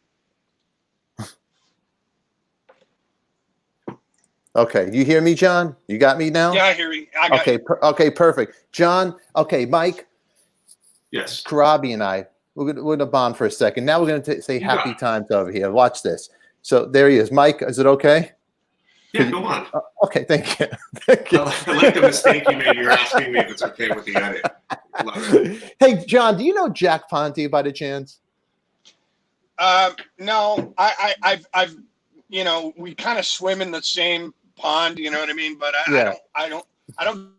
Okay, you hear me, John? You got me now? Yeah, I hear you. I got you. Okay, perfect. John, okay, Mike. Yes. Corabi and I, we're gonna bond for a second. Now we're gonna say happy times over here. Watch this. So there he is. Mike, is it okay? Yeah, go on. Okay, thank you. Thank you. I like the mistake you made. You're asking me if it's okay with the edit. Love it. Hey, John, do you know Jack Ponte by the chance? No, I've we kind of swim in the same pond, you know what I mean? But I don't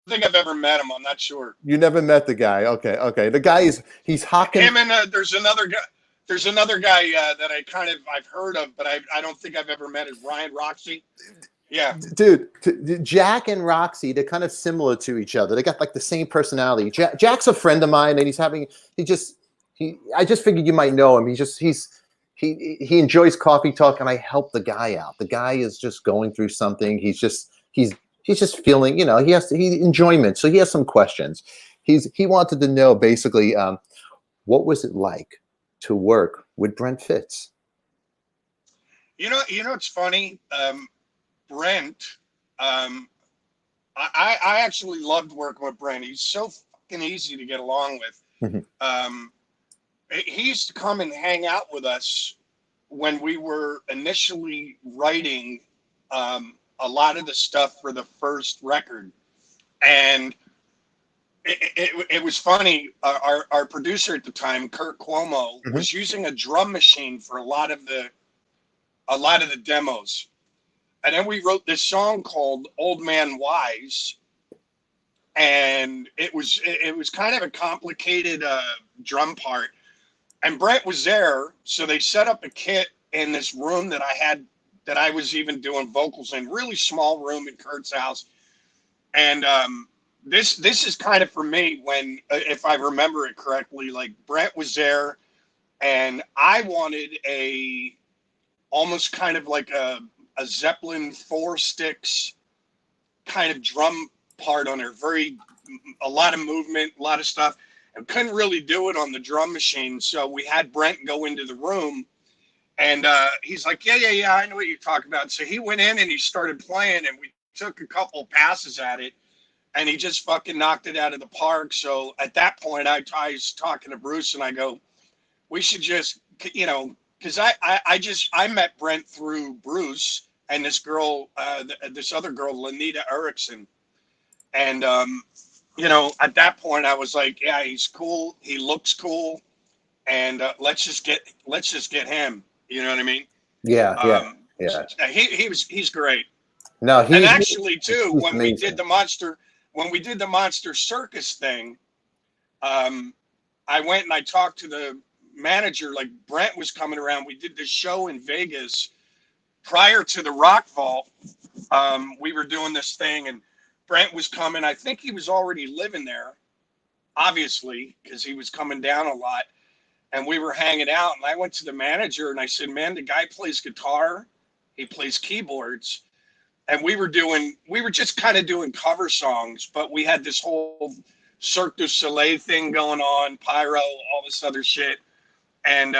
think I've ever met him. I'm not sure. You never met the guy. Okay. The guy he's hawking. Him and there's another guy. There's another guy that I've heard of, but I don't think I've ever met. Is Ryan Roxy? Yeah, dude. Jack and Roxy, they're kind of similar to each other. They got like the same personality. Jack's a friend of mine, and I just figured you might know him. He enjoys coffee talk, and I help the guy out. The guy is just going through something. He's just feeling, he enjoyment. So he has some questions. He wanted to know basically, what was it like to work with Brent Fitz? It's funny. Brent, I actually loved working with Brent. He's so fucking easy to get along with. He used to come and hang out with us when we were initially writing a lot of the stuff for the first record. And it was funny. Our producer at the time, Kurt Cuomo, was using a drum machine for a lot of the demos. And then we wrote this song called Old Man Wise. And it was kind of a complicated drum part. And Brent was there, so they set up a kit in this room that I was even doing vocals in, really small room in Kurt's house. And this is kind of for me when, if I remember it correctly, like Brent was there, and I wanted almost kind of like a Zeppelin 4 sticks kind of drum part on there, a lot of movement, a lot of stuff. And couldn't really do it on the drum machine. So we had Brent go into the room, and he's like, yeah, I know what you're talking about. So he went in and he started playing, and we took a couple passes at it, and he just fucking knocked it out of the park. So at that point, I was talking to Bruce, and I go, we should just, because I met Brent through Bruce and this girl, this other girl, Lenita Erickson. And, at that point I was like, yeah, he's cool. He looks cool. And let's just get him. You know what I mean? Yeah. He's great. No, and actually too, when amazing. we did the Monster Circus thing, I went and I talked to the manager. Like Brent was coming around. We did this show in Vegas prior to the Rock Vault. We were doing this thing, and Brent was coming. I think he was already living there, obviously, because he was coming down a lot. And we were hanging out, and I went to the manager and I said, man, the guy plays guitar, he plays keyboards. And we were just kind of doing cover songs, but we had this whole Cirque du Soleil thing going on, pyro, all this other shit. And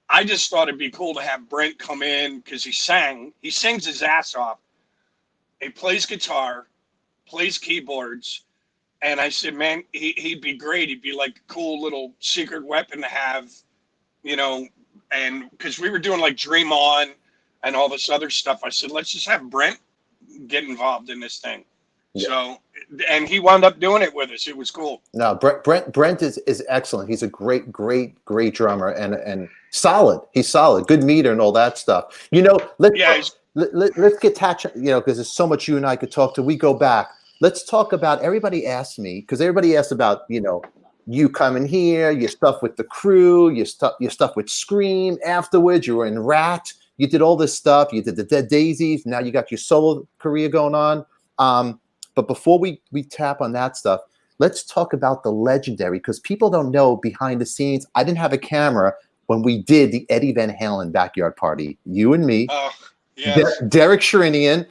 I just thought it'd be cool to have Brent come in because he sings his ass off. He plays guitar, plays keyboards. And I said, man, he'd be great. He'd be like a cool little secret weapon to have, and because we were doing like Dream On and all this other stuff. I said, let's just have Brent get involved in this thing. Yeah. So, and he wound up doing it with us. It was cool. No, Brent is excellent. He's a great drummer and solid. He's solid, good meter and all that stuff. You know, let's get attached. You know, because there's so much you and I could talk to. We go back. Let's talk about. Everybody asked me because everybody asked about you coming here, your stuff with the crew, your stuff with Scream. Afterwards, you were in Rat. You did all this stuff. You did the Dead Daisies. Now you got your solo career going on. But before we tap on that stuff, let's talk about the legendary, because people don't know behind the scenes. I didn't have a camera when we did the Eddie Van Halen backyard party. You and me, yes. Derek Sherinian.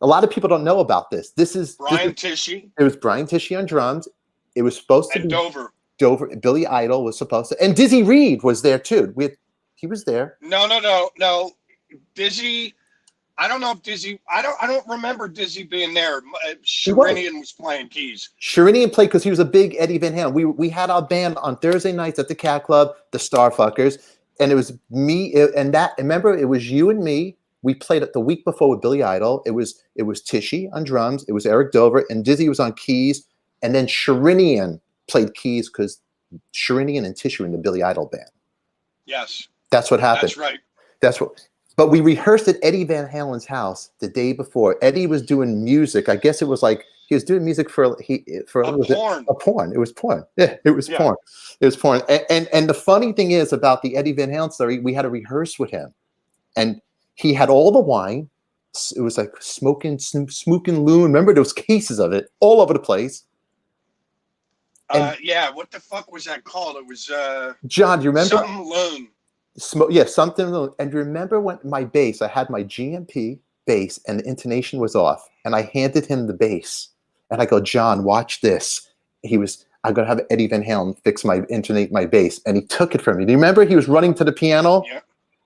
A lot of people don't know about this. Brian Tishy. It was Brian Tishy on drums. It was supposed to be Dover. Billy Idol was supposed to, and Dizzy Reed was there too. He was there. No. Dizzy. I don't know if Dizzy. I don't remember Dizzy being there. Sherinian was playing keys. Sherinian played because he was a big Eddie Van Halen. We had our band on Thursday nights at the Cat Club, the Starfuckers, and it was me and that. Remember, it was you and me. We played it the week before with Billy Idol. It was Tishy on drums. It was Eric Dover, and Dizzy was on keys, and then Sherinian played keys because Sherinian and Tishy were in the Billy Idol band. Yes, that's what happened. That's right. That's what. But we rehearsed at Eddie Van Halen's house the day before. Eddie was doing music. I guess it was like he was doing music for porn. A porn. It was porn. Yeah, it was porn. It was porn. And the funny thing is about the Eddie Van Halen story, we had to rehearse with him, and he had all the wine. It was like smoking loon. Remember those cases of it all over the place. Yeah, what the fuck was that called? It was John. Do you remember? Something loon. Something. And remember when my bass, I had my GMP bass and the intonation was off, and I handed him the bass, and I go, John, watch this. I'm going to have Eddie Van Halen fix my bass, and he took it from me. Do you remember? He was running to the piano,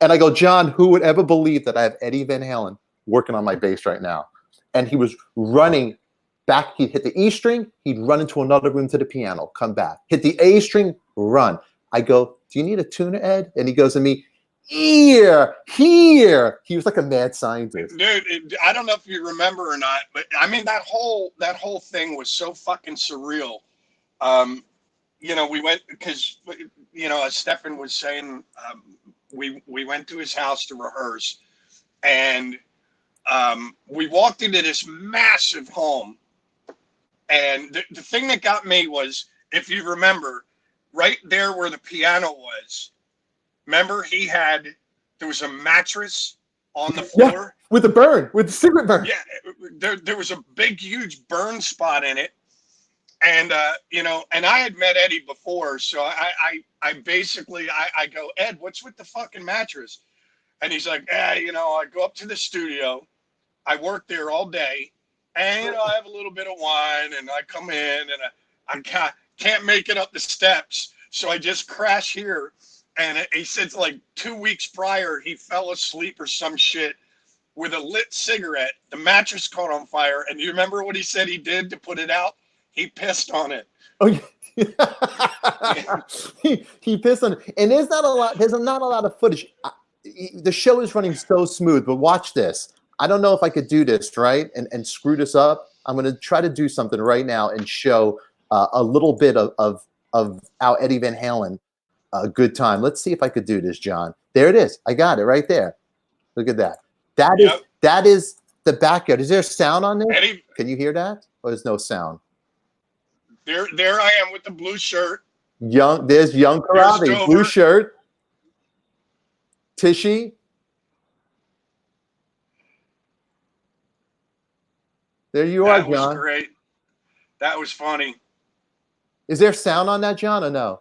and I go, John, who would ever believe that I have Eddie Van Halen working on my bass right now? And he was running back. He'd hit the E string, he'd run into another room to the piano, come back, hit the A string, run. I go, do you need a tuner, Ed? And he goes to me, here. He was like a mad scientist. Dude, I don't know if you remember or not, but I mean that whole thing was so fucking surreal. We went because as Stefan was saying, we went to his house to rehearse, and we walked into this massive home, and the thing that got me was, if you remember, right there where the piano was, remember there was a mattress on the floor? With the cigarette burn. Yeah, there was a big, huge burn spot in it. And, and I had met Eddie before, so I basically go, Ed, what's with the fucking mattress? And he's like, I go up to the studio, I work there all day, and, I have a little bit of wine, and I come in, and I can't make it up the steps, so I just crash here. And he said like 2 weeks prior, he fell asleep or some shit with a lit cigarette. The mattress caught on fire. And you remember what he said he did to put it out? He pissed on it. Oh, yeah. he pissed on it. And there's not a lot of footage. The show is running so smooth, but watch this. I don't know if I could do this, right? And screw this up. I'm going to try to do something right now and show a little bit of our Eddie Van Halen a good time. Let's see if I could do this, John. There it is. I got it right there. Look at that. That is the backyard. Is there sound on there? Eddie, can you hear that? Or there's no sound? There I am with the blue shirt. There's young Corabi, blue shirt. Tishy. There you are, John. That was great. That was funny. Is there sound on that, John, or no?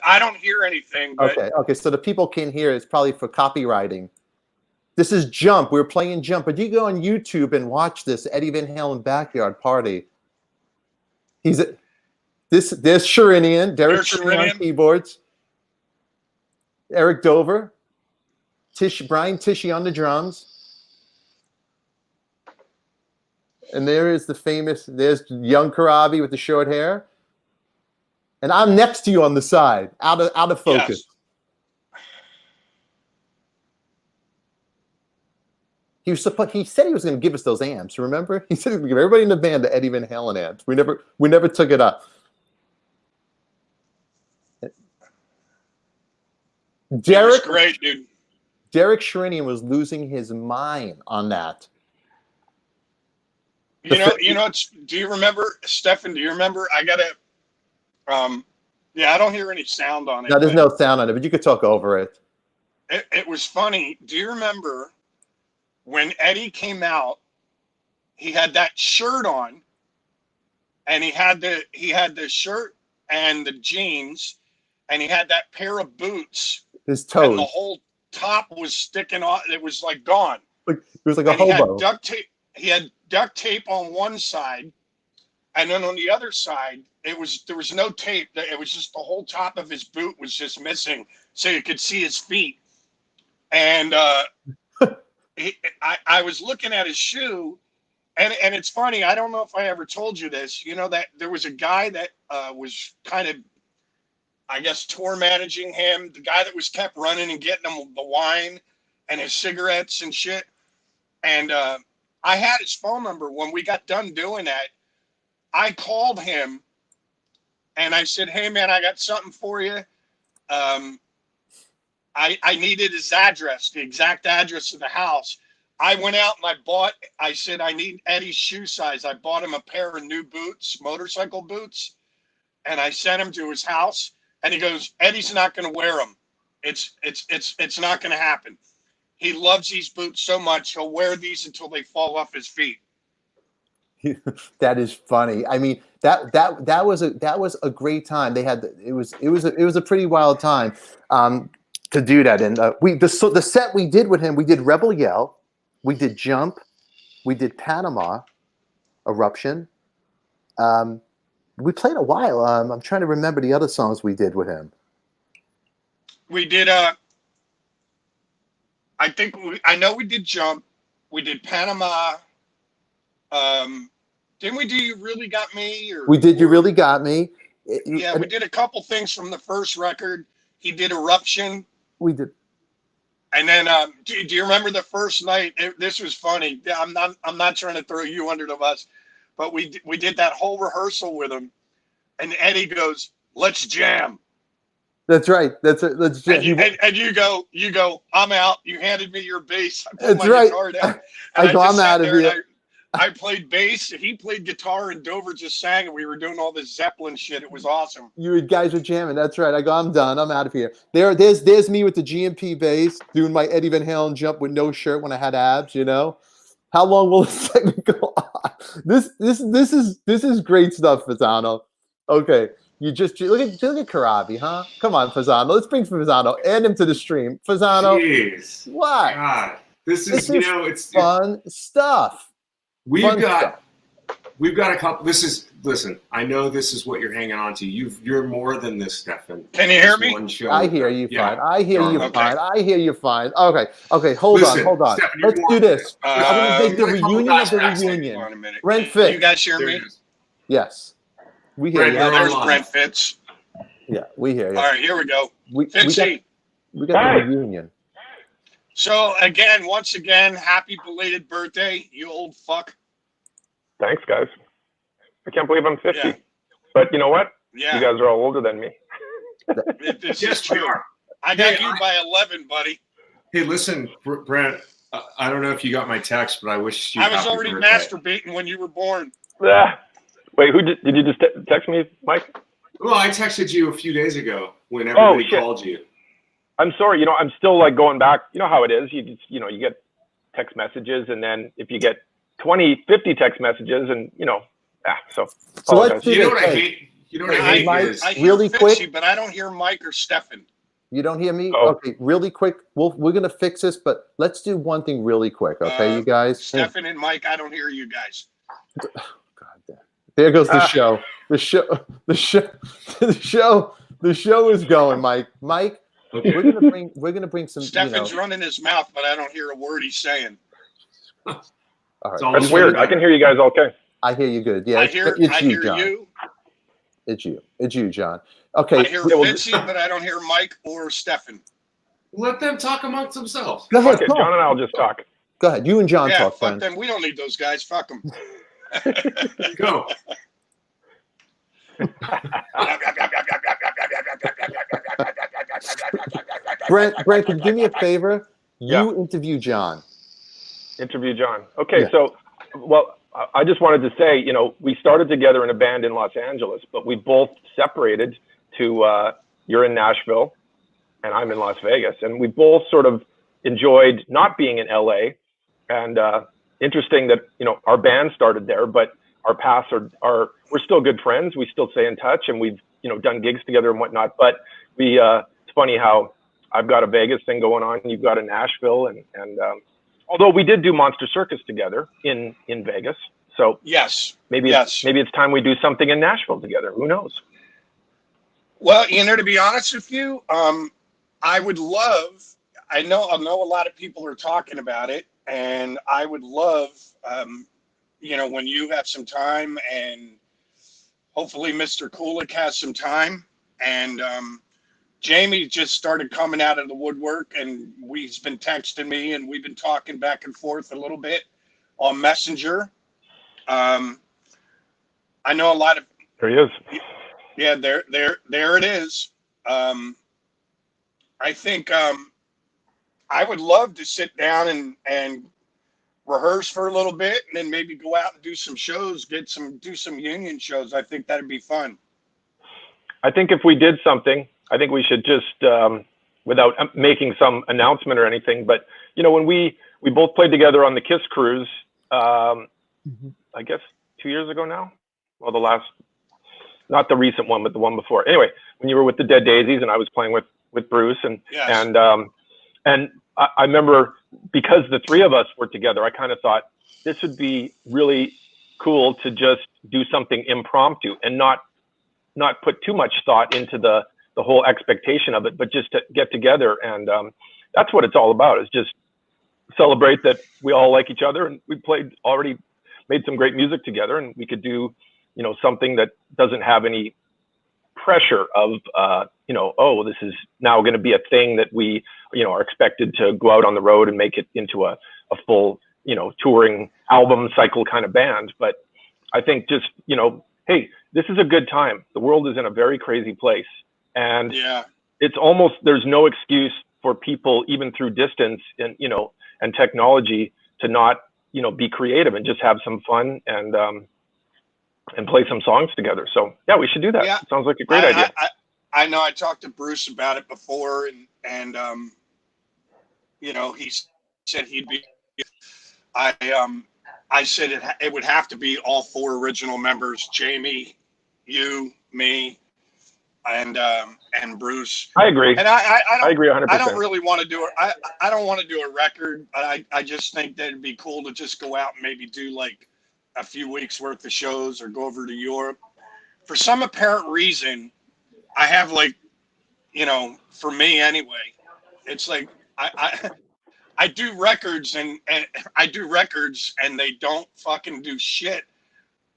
I don't hear anything. But... Okay. So the people can hear. It's probably for copywriting. This is Jump. We're playing Jump. But you go on YouTube and watch this Eddie Van Halen backyard party. There's Sherinian, Derek Sherinian on keyboards, Eric Dover, Brian Tishy on the drums. And there's young Corabi with the short hair. And I'm next to you on the side, out of focus. He said he was going to give us those amps. Remember? He said he was going to give everybody in the band the Eddie Van Halen amps. We never took it up. Derek, great dude. Derek Sherinian was losing his mind on that. Do you remember, Stefan? Do you remember? I gotta. I don't hear any sound on it. No, there's no sound on it, but you could talk over it. It was funny. Do you remember when Eddie came out? He had that shirt on, and he had the shirt and the jeans, and he had that pair of boots. His toes. And the whole top was sticking off. It was like gone. It was like a hobo. He had duct tape on one side, and then on the other side, there was no tape. It was just the whole top of his boot was just missing, so you could see his feet. And I was looking at his shoe, and it's funny. I don't know if I ever told you this. You know that there was a guy that was kind of, I guess, tour managing him. The guy that was kept running and getting him the wine and his cigarettes and shit. And I had his phone number. When we got done doing that, I called him and I said, "Hey man, I got something for you. I needed his address, the exact address of the house." I went out and I said, "I need Eddie's shoe size." I bought him a pair of new boots, motorcycle boots, and I sent him to his house. And he goes, "Eddie's not going to wear them. It's not going to happen. He loves these boots so much. He'll wear these until they fall off his feet." That is funny. I mean, that was a great time. It was a pretty wild time to do that. And the set we did with him, we did Rebel Yell, we did Jump, we did Panama, Eruption. We played a while. I'm trying to remember the other songs we did with him. We did I know we did Jump. We did Panama. Didn't we do You Really Got Me? We did You Really Got Me. Yeah, we did a couple things from the first record. He did Eruption. We did. And then do you remember the first night? This was funny. I'm not trying to throw you under the bus, but we did that whole rehearsal with him, and Eddie goes, "Let's jam." That's right. Let's jam. And you go, "I'm out." You handed me your bass. I That's right. Guitar down, I go, "I'm out of here." I played bass, he played guitar, and Dover just sang, and we were doing all this Zeppelin shit. It was awesome. You guys were jamming. That's right. I go, "I'm done. I'm out of here." There's me with the GMP bass doing my Eddie Van Halen jump with no shirt when I had abs. You know, how long will this segment go on? This is great stuff, Fasano. Okay, you look at Corabi, huh? Come on, Fasano. Let's bring Fasano. Add him to the stream, Fasano. Jeez. What? God, this is it's fun stuff. We've got a couple. Listen. I know this is what you're hanging on to. You're more than this, Stefan. Can you hear me? I hear you fine. I hear you fine. Okay. Hold on. Stefan, let's do this. I'm gonna make the reunion of the reunion. Brent Fitz. You guys hear me? Yes. We hear you. There's Brent Fitz. Yeah, we hear you. All right, here we go. We got the reunion. So once again, happy belated birthday, you old fuck. Thanks, guys. I can't believe I'm 50. Yeah. But you know what? Yeah. You guys are all older than me. This is true. I got you by 11, buddy. Hey, listen, Brent. I don't know if you got my text, but I wish you. I was already masturbating when you were born. Wait, who did you just text me, Mike? Well, I texted you a few days ago when everybody called you. I'm sorry. I'm still like going back. You know how it is. You get text messages, and then if you get 20, 50 text messages, and so let's do You know what I hate? You know what I hate Mike, is I hear really Fitzy, quick. but I don't hear Mike or Stefan. You don't hear me? Oh. Okay, really quick. We're gonna fix this, but let's do one thing really quick, okay, you guys? Stefan and Mike, I don't hear you guys. God damn. There goes the show. The show is going, Mike. Mike, okay. we're gonna bring some. Stefan's running his mouth, but I don't hear a word he's saying. All right. That's weird. I can hear you guys okay. I hear you good. Yeah, I hear John. you. It's you, John. Okay. I hear Fitzy, but I don't hear Mike or Stefan. Let them talk amongst themselves. Go ahead, Okay, John and I will just talk. Go ahead. You and John Yeah, talk, fuck friend. them. We don't need those guys. Fuck them. Go. Brent, can you do me a favor? Yeah. You interview John. Interview John. Okay, Yeah. so, well, I just wanted to say, you know, we started together in a band in Los Angeles, but we both separated to, you're in Nashville and I'm in Las Vegas. And we both sort of enjoyed not being in LA. And interesting that, you know, our band started there, but our paths are we're still good friends. We still stay in touch and we've, you know, done gigs together and whatnot. But it's funny how I've got a Vegas thing going on, you've got a Nashville, and although we did do Monster Circus together in Vegas, so Yes. maybe it's time we do something in Nashville together. Who knows? Well, you know, to be honest with you, I would love. I know a lot of people are talking about it, and I would love, you know, when you have some time, and hopefully Mr. Kulik has some time, and Jamie just started coming out of the woodwork, and he's been texting me, and we've been talking back and forth a little bit on Messenger. I know a lot of. There he is. Yeah, there it is. I think I would love to sit down and rehearse for a little bit, and then maybe go out and do some shows, do some union shows. I think that'd be fun. I think if we did something, I think we should just, without making some announcement or anything, but, you know, when we both played together on the Kiss cruise, I guess 2 years ago now, well, the last, not the recent one, but the one before. Anyway, when you were with the Dead Daisies and I was playing with Bruce, and Yes. and I remember, because the three of us were together, I kind of thought this would be really cool to just do something impromptu and not put too much thought into the whole expectation of it, but just to get together. And that's what it's all about, is just celebrate that we all like each other, and we already made some great music together, and we could do, you know, something that doesn't have any pressure of, you know, oh, this is now going to be a thing that we, you know, are expected to go out on the road and make it into a full, you know, touring album cycle kind of band. But I think just, you know, hey, this is a good time. The world is in a very crazy place. And Yeah. it's almost, there's no excuse for people, even through distance and, you know, and technology, to not, you know, be creative and just have some fun and play some songs together. So yeah, we should do that. Yeah. Sounds like a great idea. I know I talked to Bruce about it before, and you know, he said he'd be. I said it would have to be all four original members: Jamie, you, me, and Bruce. I agree. And I agree 100%. I don't really want to do it. I don't want to do a record, but I just think that it'd be cool to just go out and maybe do like a few weeks worth of shows, or go over to Europe. For some apparent reason, I have, like, you know, for me anyway, it's like I do records and I do records, and they don't fucking do shit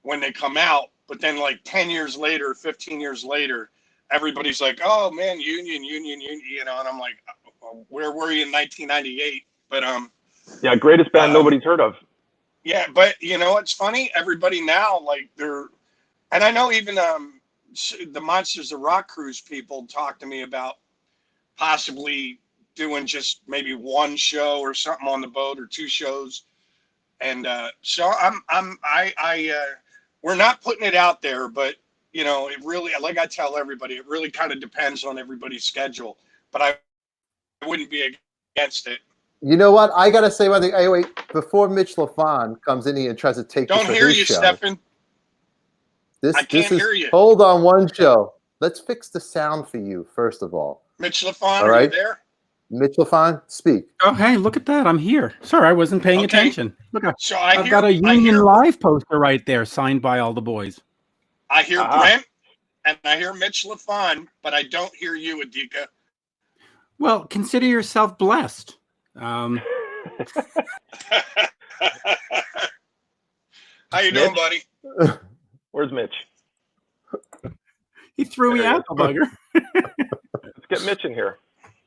when they come out. But then, like 10 years later, 15 years later, everybody's like, "Oh man, Union," you know, and I'm like, "Where were you in 1998?" But yeah, greatest band nobody's heard of. Yeah, but you know, it's funny. Everybody now, like, and I know even the Monsters of Rock cruise people talk to me about possibly doing just maybe one show or something on the boat, or two shows. And so we're not putting it out there, but you know, it really, like I tell everybody, it really kind of depends on everybody's schedule. But I wouldn't be against it. You know what? I gotta say one thing. Hey, wait, before Mitch Lafon comes in here and tries to take Don't this for hear his you, show, Stefan. I can't hear you. Hold on one show. Let's fix the sound for you, first of all. Mitch Lafon, All are right. you there? Mitch Lafon, speak. Oh, hey, look at that. I'm here. Sorry, I wasn't paying attention. Look, So I've got a Union Live poster right there signed by all the boys. I hear Brent and I hear Mitch Lafon, but I don't hear you, ADIKA. Well, consider yourself blessed. How you doing, buddy? Where's Mitch? He threw me out, the bugger. Let's get Mitch in here.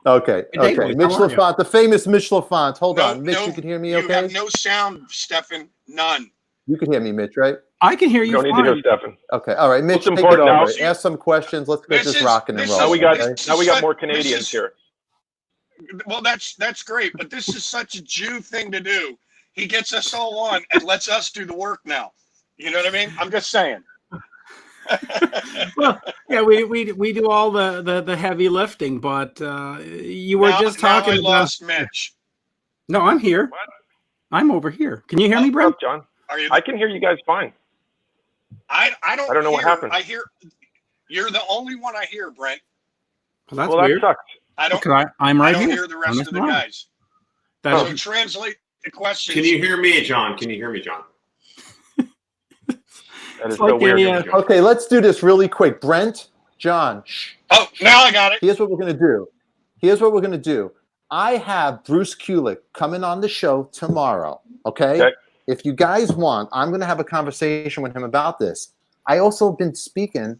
Okay. Hey, Okay. boys, Mitch how are you? Lafon, the famous Mitch Lafon. Hold No, on. Mitch, no, you can hear me you okay? have no sound, Stefan. None. You can hear me, Mitch, right? I can hear You you don't need to hear fine. Stefan. Okay. All right. Mitch, What's take it important now- over. Ask some questions. Let's get this rocking and this Now rolling. we got okay? now we got more this Canadians is- here. Well, that's great, but this is such a Jew thing to do. He gets us all on and lets us do the work now. You know what I mean? I'm just saying. Well, yeah, we do all the heavy lifting, but you were just talking now I about. lost Mitch. No, I'm here. What? I'm over here. Can you hear me, Brent? What's up, John? Are you? I can hear you guys fine. I don't. I don't know what happened. I hear. You're the only one I hear, Brent. Well, that's Well, that weird. sucks. I don't. Because I'm right I don't here. hear the rest of the Honest guys. That So is- translate the question. Can you hear me, John? Can you hear me, John? That is It's so like weird. a, Okay. Let's do this really quick. Brent, John, shh. Oh, now I got it. Here's what we're going to do. Here's what we're going to do. I have Bruce Kulick coming on the show tomorrow. Okay? Okay. If you guys want, I'm going to have a conversation with him about this. I also been speaking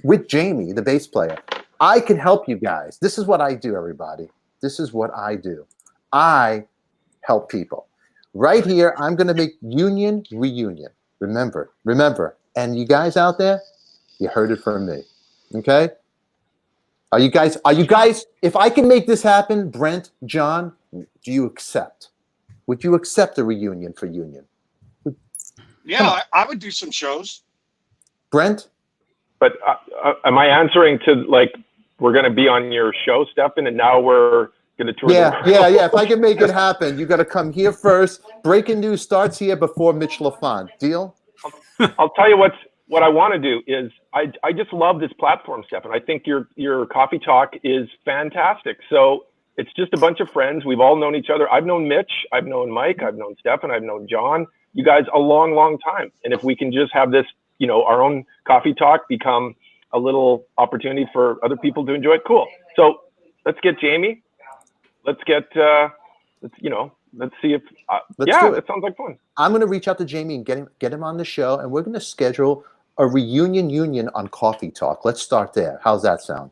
with Jamie, the bass player. I can help you guys. This is what I do, everybody. This is what I do. I help people. Right here, I'm going to make Union Reunion. Remember. And you guys out there, you heard it from me. Okay? Are you guys, if I can make this happen, Brent, John, do you accept? Would you accept a reunion for Union? Yeah, I would do some shows. Brent? But am I answering to like we're going to be on your show, Stefan, and now we're going to tour? Yeah. If I can make it happen, you got to come here first. Breaking news starts here before Mitch Lafon. Deal? I'll tell you what I want to do is I just love this platform, Stefan. I think your coffee talk is fantastic. So it's just a bunch of friends. We've all known each other. I've known Mitch, I've known Mike, I've known Stefan, I've known John. You guys a long time. And if we can just have this, our own coffee talk become a little opportunity for other people to enjoy it, cool. So let's get Jamie. Let's get let's see if Let's do it. That sounds like fun. I'm going to reach out to Jamie and get him on the show, and we're going to schedule a reunion on Coffee Talk. Let's start there. How's that sound?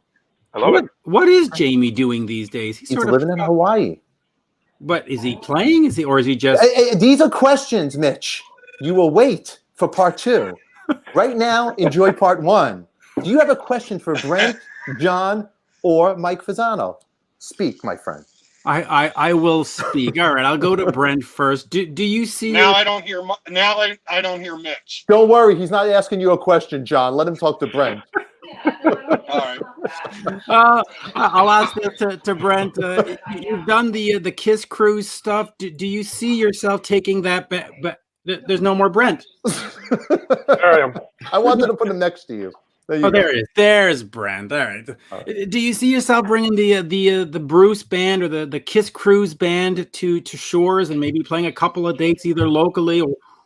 I love it. What is Jamie doing these days? He's living in Hawaii. But is he playing? Is he just? These are questions, Mitch. You will wait for part 2. Right now, enjoy part 1. Do you have a question for Brent, John, or Mike Fasano? Speak, my friend. I will speak. All right, I'll go to Brent first. Do you see? Now I don't hear. Now I don't hear Mitch. Don't worry, he's not asking you a question, John. Let him talk to Brent. All right. I'll ask this to Brent. You've done the Kiss Cruise stuff. Do you see yourself taking that back? But there's no more Brent. There I am. I wanted to put him next to you. There he is. There's Brent. All right. Do you see yourself bringing the Bruce band or the Kiss Cruise band to shores and maybe playing a couple of dates either locally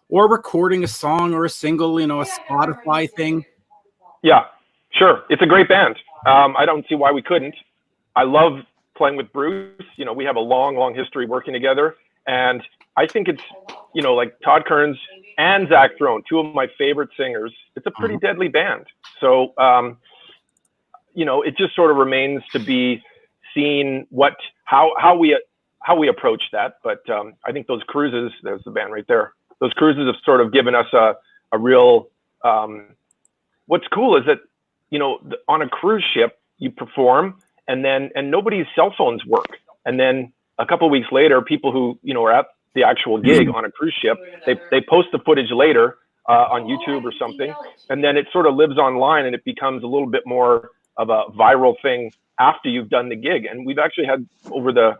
or recording a song or a single, a Spotify thing? Yeah, sure. It's a great band. I don't see why we couldn't. I love playing with Bruce. We have a long history working together. And I think it's, like Todd Kearns and Zach Throne, 2 of my favorite singers. It's a pretty deadly band. So, it just sort of remains to be seen how we approach that. But I think those cruises, there's the band right there. Those cruises have sort of given us a real, what's cool is that, on a cruise ship, you perform and nobody's cell phones work. And then a couple of weeks later, people who, are at the actual gig on a cruise ship, they post the footage later on YouTube or something. And then it sort of lives online and it becomes a little bit more of a viral thing after you've done the gig. And we've actually had I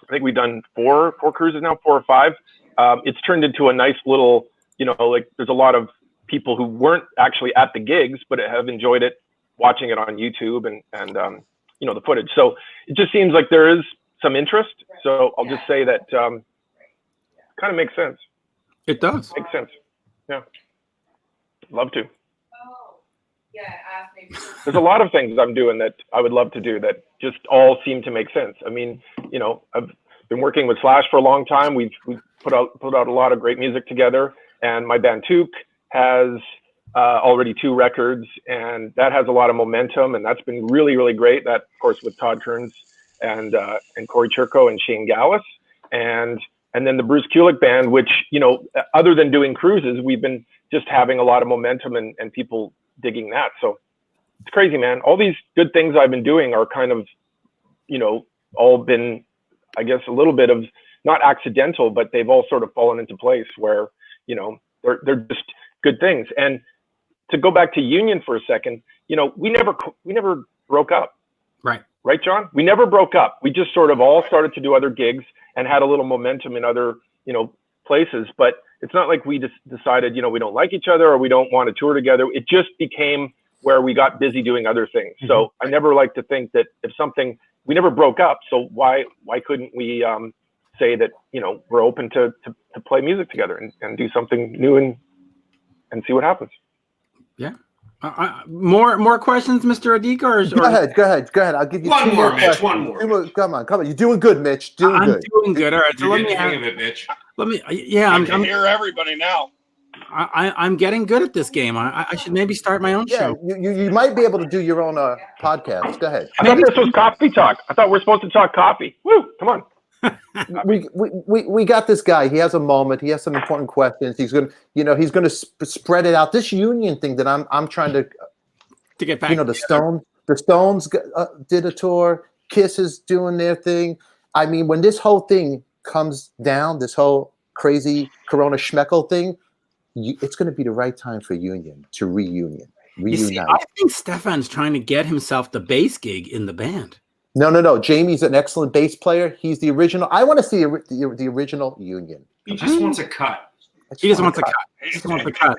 think we've done 4 cruises now, 4 or 5. It's turned into a nice little, there's a lot of people who weren't actually at the gigs, but have enjoyed it, watching it on YouTube and the footage. So it just seems like there is some interest. So I'll just say that kind of makes sense. It does. Makes sense. Yeah. Love to. There's a lot of things I'm doing that I would love to do that just all seem to make sense. I mean, I've been working with Slash for a long time. We've put out a lot of great music together, and my band Took has already 2 records, and that has a lot of momentum, and that's been really, really great. That, of course, with Todd Kearns and Corey Churko and Shane Gallus, and then the Bruce Kulick band, which, you know, other than doing cruises, we've been just having a lot of momentum and people digging that. So it's crazy, man. All these good things I've been doing are kind of, you know, all been, I guess, a little bit of not accidental, but they've all sort of fallen into place where, you know, they're just good things. And to go back to Union for a second, you know, we never broke up. Right, John? We never broke up. We just sort of all started to do other gigs and had a little momentum in other, you know, places. But it's not like we just decided, you know, we don't like each other or we don't want to tour together. It just became where we got busy doing other things. Mm-hmm. So I never like to think that if something, we never broke up. So why couldn't we say that, you know, we're open to play music together and do something new and see what happens. Yeah. More questions, Mr. ADIKA? Or Go ahead. I'll give you one two more, more Mitch. questions. One more. Come on. You're doing good, Mitch. I'm doing good. All right. So You're let me getting the hang of it, Mitch. I can hear everybody now. I'm getting good at this game. I should maybe start my own show. You might be able to do your own podcast. Go ahead. I thought this was coffee talk. I thought we're supposed to talk coffee. Woo! Come on. we got this guy. He has a moment. He has some important questions. He's gonna spread it out. This Union thing that I'm trying to get back. You know, the Stones did a tour. Kiss is doing their thing. I mean, when this whole thing comes down, this whole crazy Corona Schmeckle thing, it's going to be the right time for Union to reunite. See, I think Stefan's trying to get himself the bass gig in the band. No. Jamie's an excellent bass player. He's the original. I want to see the original Union. He just wants a cut. He just wants a cut. He just wants a cut.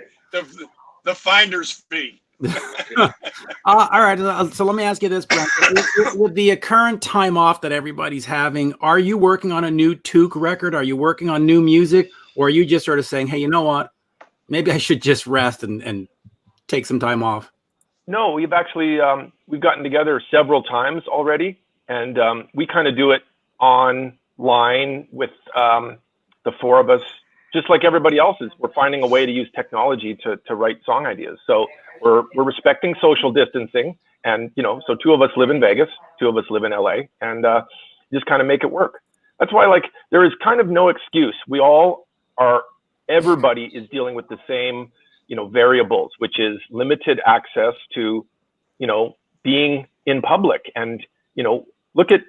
The finder's fee. All right. So let me ask you this, Brent. With the current time off that everybody's having, are you working on a new Took record? Are you working on new music? Or are you just sort of saying, hey, you know what? Maybe I should just rest and take some time off? No, we've actually we've gotten together several times already, and we kind of do it online with the four of us, just like everybody else is. We're finding a way to use technology to write song ideas. So we're respecting social distancing, and you know, so two of us live in Vegas, two of us live in LA, and just kind of make it work. That's why, like, there is kind of no excuse. We all are. Everybody is dealing with the same, you know, variables, which is limited access to, you know, being in public. And, you know, look at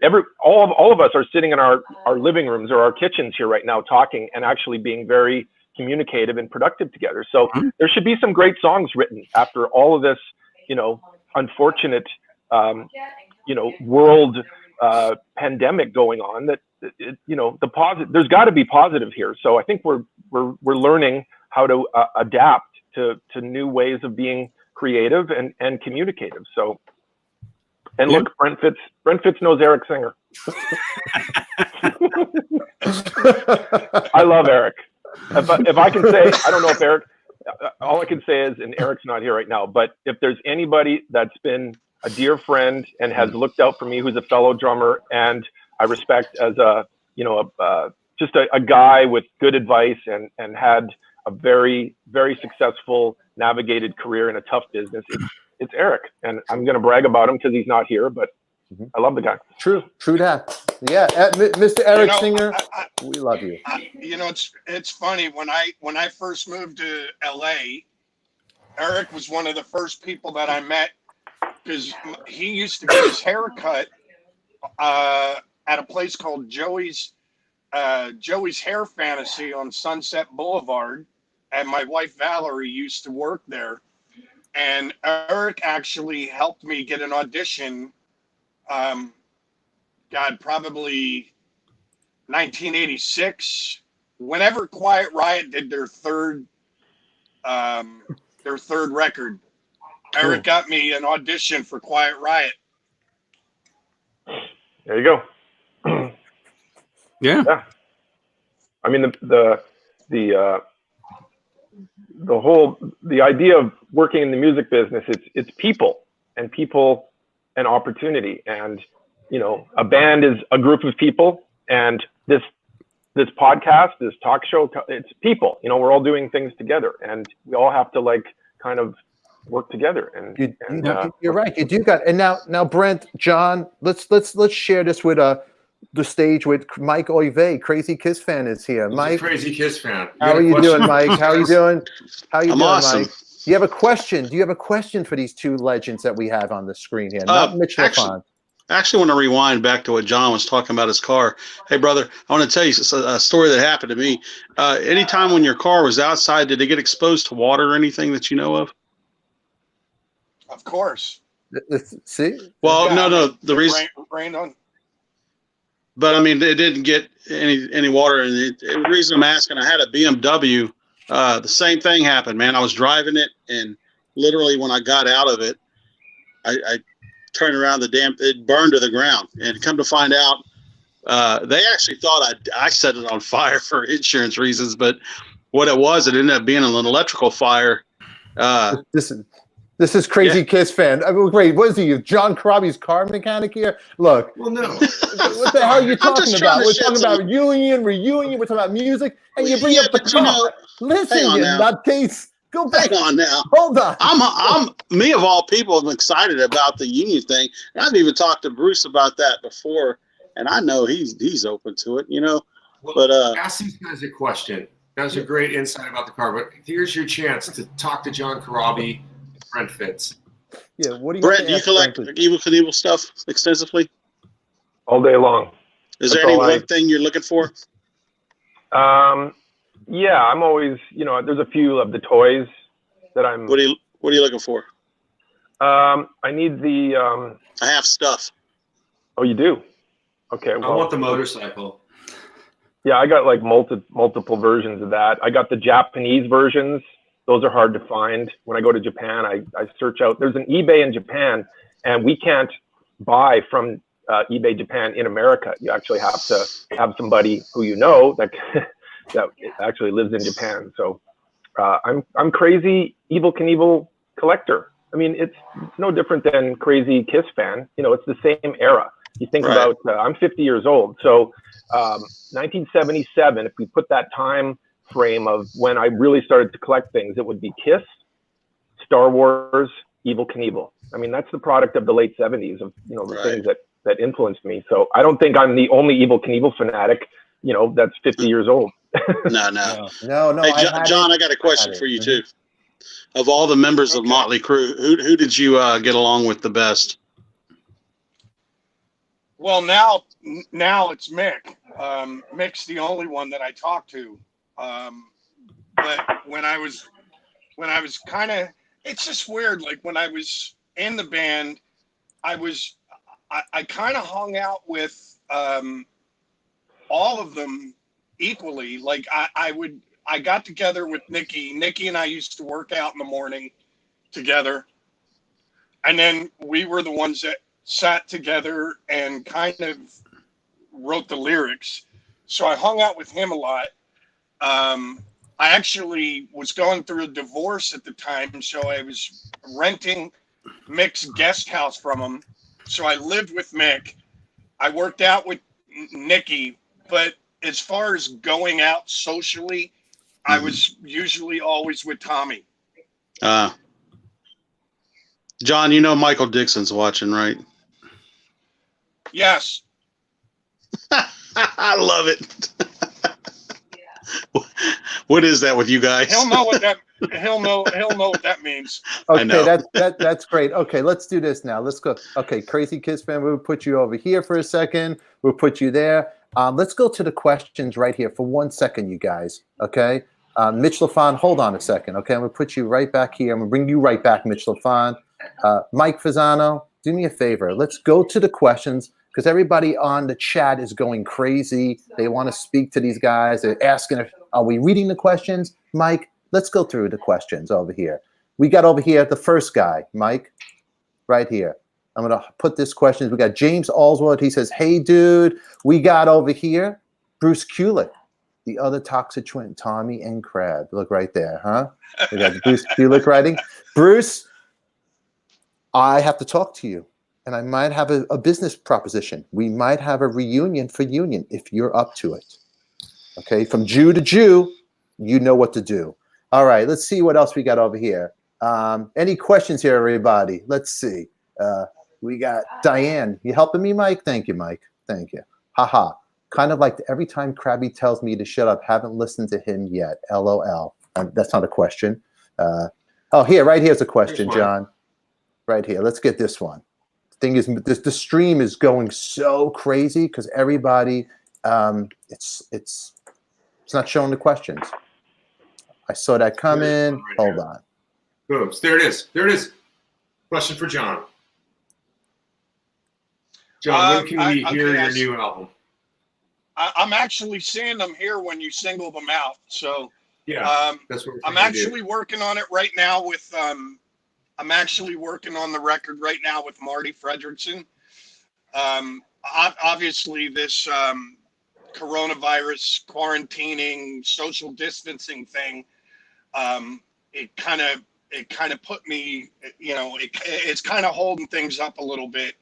all of us are sitting in our living rooms or our kitchens here right now talking and actually being very communicative and productive together. So there should be some great songs written after all of this, you know, unfortunate, you know, world pandemic going on, that you know, there's got to be positive here. So I think we're learning how to adapt to new ways of being creative and communicative. So, and look, Brent Fitz knows Eric Singer. I love Eric. If I can say, I don't know if Eric, all I can say is, and Eric's not here right now, but if there's anybody that's been a dear friend and has looked out for me, who's a fellow drummer, and I respect as a, you know, just a guy with good advice and had a very, very successful navigated career in a tough business, it's Eric. And I'm going to brag about him because he's not here, but I love the guy. True that. Yeah, Mr. Eric Singer, we love you. You know, it's funny, when I first moved to LA, Eric was one of the first people that I met, because he used to get his hair cut at a place called Joey's Hair Fantasy on Sunset Boulevard, and my wife Valerie used to work there. And Eric actually helped me get an audition. Probably 1986, whenever Quiet Riot did their third record. Eric got me an audition for Quiet Riot. There you go. Yeah. I mean, the idea of working in the music business, it's people and opportunity. And, you know, a band is a group of people, and this podcast, this talk show, it's people. You know, we're all doing things together, and we all have to, like, kind of work together. And, you're right. You do got. And now, Brent, John, let's share this with the stage with Mike Oive. Crazy Kiss fan is here. Mike, Crazy Kiss fan. How are you doing, Mike? How are you doing? I'm doing, awesome. Mike? Do you have a question? Do you have a question for these two legends that we have on the screen here? Not Mitch Lafon. I actually want to rewind back to what John was talking about his car. Hey, brother, I want to tell you a story that happened to me. Anytime when your car was outside, did it get exposed to water or anything that you know of? Of course. See? Well, no. The reason rained on. But I mean, it didn't get any water. And the reason I'm asking, I had a BMW. The same thing happened, man. I was driving it, and literally when I got out of it, I turned around, it burned to the ground. And come to find out, they actually thought I set it on fire for insurance reasons. But what it was, it ended up being an electrical fire. This is Crazy Kiss fan. I mean, wait, what is he? John Corabi's car mechanic here? Look. Well, no. What the hell are you talking about? We're talking about reunion. We're talking about music, and you bring up the car. Listen, you nutcase. Go back. Hang on now. Hold on. I'm me of all people. I'm excited about the union thing. And I've even talked to Bruce about that before, and I know he's open to it. You know. Well, but ask these guys a question. That was a great insight about the car. But here's your chance to talk to John Corabi. Brent Fitz. Yeah, what do you Brent, do you collect Evil Knievel stuff extensively? All day long. Is there any one thing you're looking for? Yeah, I'm always, there's a few of the toys that I'm. What are you looking for? I need the. I have stuff. Oh, you do? Okay. Well, I want the motorcycle. Yeah, I got like multiple versions of that. I got the Japanese versions. Those are hard to find. When I go to Japan, I search out. There's an eBay in Japan, and we can't buy from eBay Japan in America. You actually have to have somebody who you know that actually lives in Japan. So I'm crazy Evel Knievel collector. I mean, it's no different than Crazy Kiss fan. It's the same era. You think about, I'm 50 years old. So 1977, if we put that time frame of when I really started to collect things, it would be Kiss, Star Wars, Evel Knievel. I mean, that's the product of the late 70s of, the things that influenced me. So I don't think I'm the only Evel Knievel fanatic, that's 50 years old. No. Hey, John, I got a question for you too. Of all the members of Motley Crue, who did you get along with the best? Well, now it's Mick. Mick's the only one that I talk to. But when I was kind of, it's just weird. Like when I was in the band, I kind of hung out with all of them equally. Like I got together with Nikki. Nikki and I used to work out in the morning together, and then we were the ones that sat together and kind of wrote the lyrics. So I hung out with him a lot. I actually was going through a divorce at the time, so I was renting Mick's guest house from him. So I lived with Mick. I worked out with Nikki, but as far as going out socially, I was usually always with Tommy. John, Michael Dixon's watching, right? Yes. I love it. What is that with you guys? He'll know what that means. Okay, that's great. Okay, let's do this now. Let's go. Okay, Crazy Kiss fan, we'll put you over here for a second. We'll put you there. Let's go to the questions right here for 1 second, you guys. Okay, Mitch Lafon, hold on a second. Okay, I'm gonna put you right back here. I'm gonna bring you right back, Mitch Lafon. Mike Fasano, do me a favor. Let's go to the questions, because everybody on the chat is going crazy. They want to speak to these guys. They're asking, are we reading the questions? Mike, let's go through the questions over here. We got over here the first guy, Mike, right here. I'm going to put this question. We got James Allsworth. He says, hey, dude. We got over here Bruce Kulick, the other toxic twin, Tommy and Crab. Look right there, huh? We got Bruce Kulick writing. Bruce, I have to talk to you. And I might have a business proposition. We might have a reunion for union if you're up to it. Okay, from Jew to Jew, you know what to do. All right, let's see what else we got over here. Any questions here, everybody? Let's see. We got Diane. You helping me, Mike? Thank you, Mike. Thank you. Haha. Kind of like every time Krabby tells me to shut up, haven't listened to him yet. LOL. That's not a question. Here, right here's a question, John. Right here. Let's get this one. The thing is, the stream is going so crazy because everybody, it's not showing the questions. I saw that come in. Hold on. Boom. There it is. There it is. Question for John. John, when can we hear your new album? I'm actually seeing them here when you single them out. So yeah, that's what I'm actually working on it right now with I'm actually working on the record right now with Marty Fredrickson. Obviously this coronavirus quarantining, social distancing thing, it kind of put me, you know, it's kind of holding things up a little bit.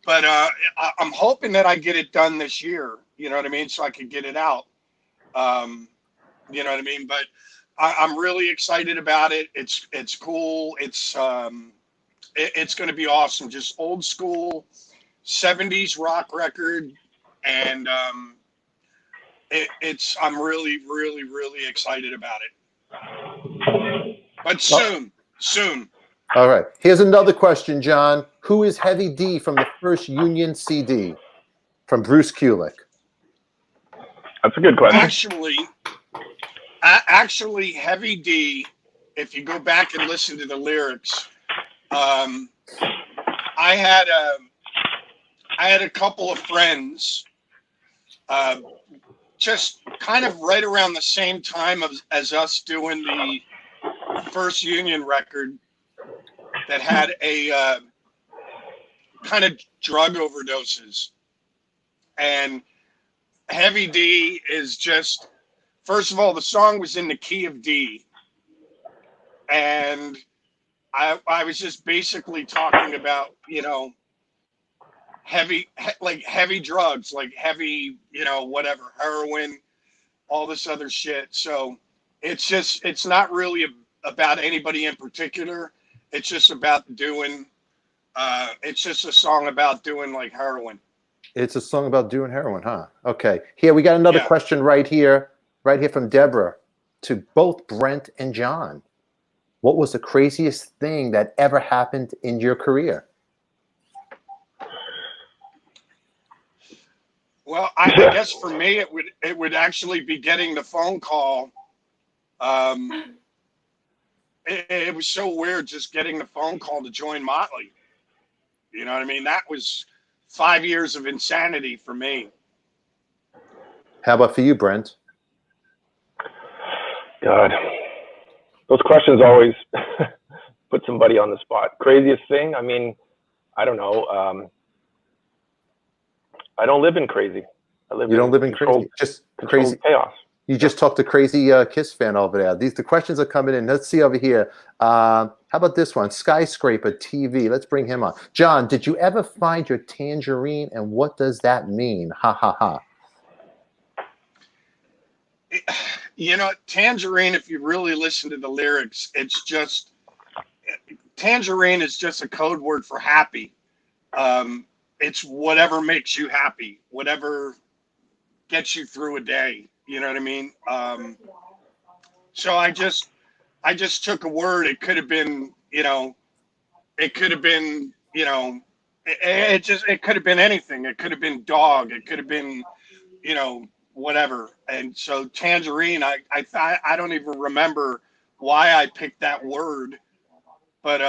But I'm hoping that I get it done this year, you know what I mean? So I could get it out. You know what I mean? But I'm really excited about it. It's cool. It's going to be awesome. Just old school 70s rock record. And I'm really, really, really excited about it. But soon. All right. Here's another question, John. Who is Heavy D from the first Union CD? From Bruce Kulick. That's a good question. Actually, Heavy D, if you go back and listen to the lyrics, I had a couple of friends just kind of right around the same time as us doing the first Union record that had a kind of drug overdoses. And Heavy D is just, first of all, the song was in the key of D. And I was just basically talking about, you know, heavy drugs, like heavy, you know, whatever, heroin, all this other shit. So it's not really about anybody in particular. It's just about doing, it's just a song about doing like heroin. It's a song about doing heroin, huh? Okay. Here, we got another question right here from Deborah to both Brent and John. What was the craziest thing that ever happened in your career? Well, I guess for me, it would actually be getting the phone call. It was so weird just getting the phone call to join Motley. You know what I mean? That was 5 years of insanity for me. How about for you, Brent? God, those questions always put somebody on the spot. Craziest thing? I mean, I don't know. I don't live in crazy. You don't live in crazy. Just crazy chaos. You just talked to crazy Kiss fan over there. The questions are coming in. Let's see over here. How about this one? Skyscraper TV. Let's bring him on. John, did you ever find your tangerine, and what does that mean? Ha ha ha. You know, tangerine, if you really listen to the lyrics, it's just, tangerine is just a code word for happy. It's whatever makes you happy, whatever gets you through a day. You know what I mean? So I just took a word. It could have been, you know, it could have been anything. It could have been dog. It could have been, you know, whatever. And so tangerine, I don't even remember why I picked that word, but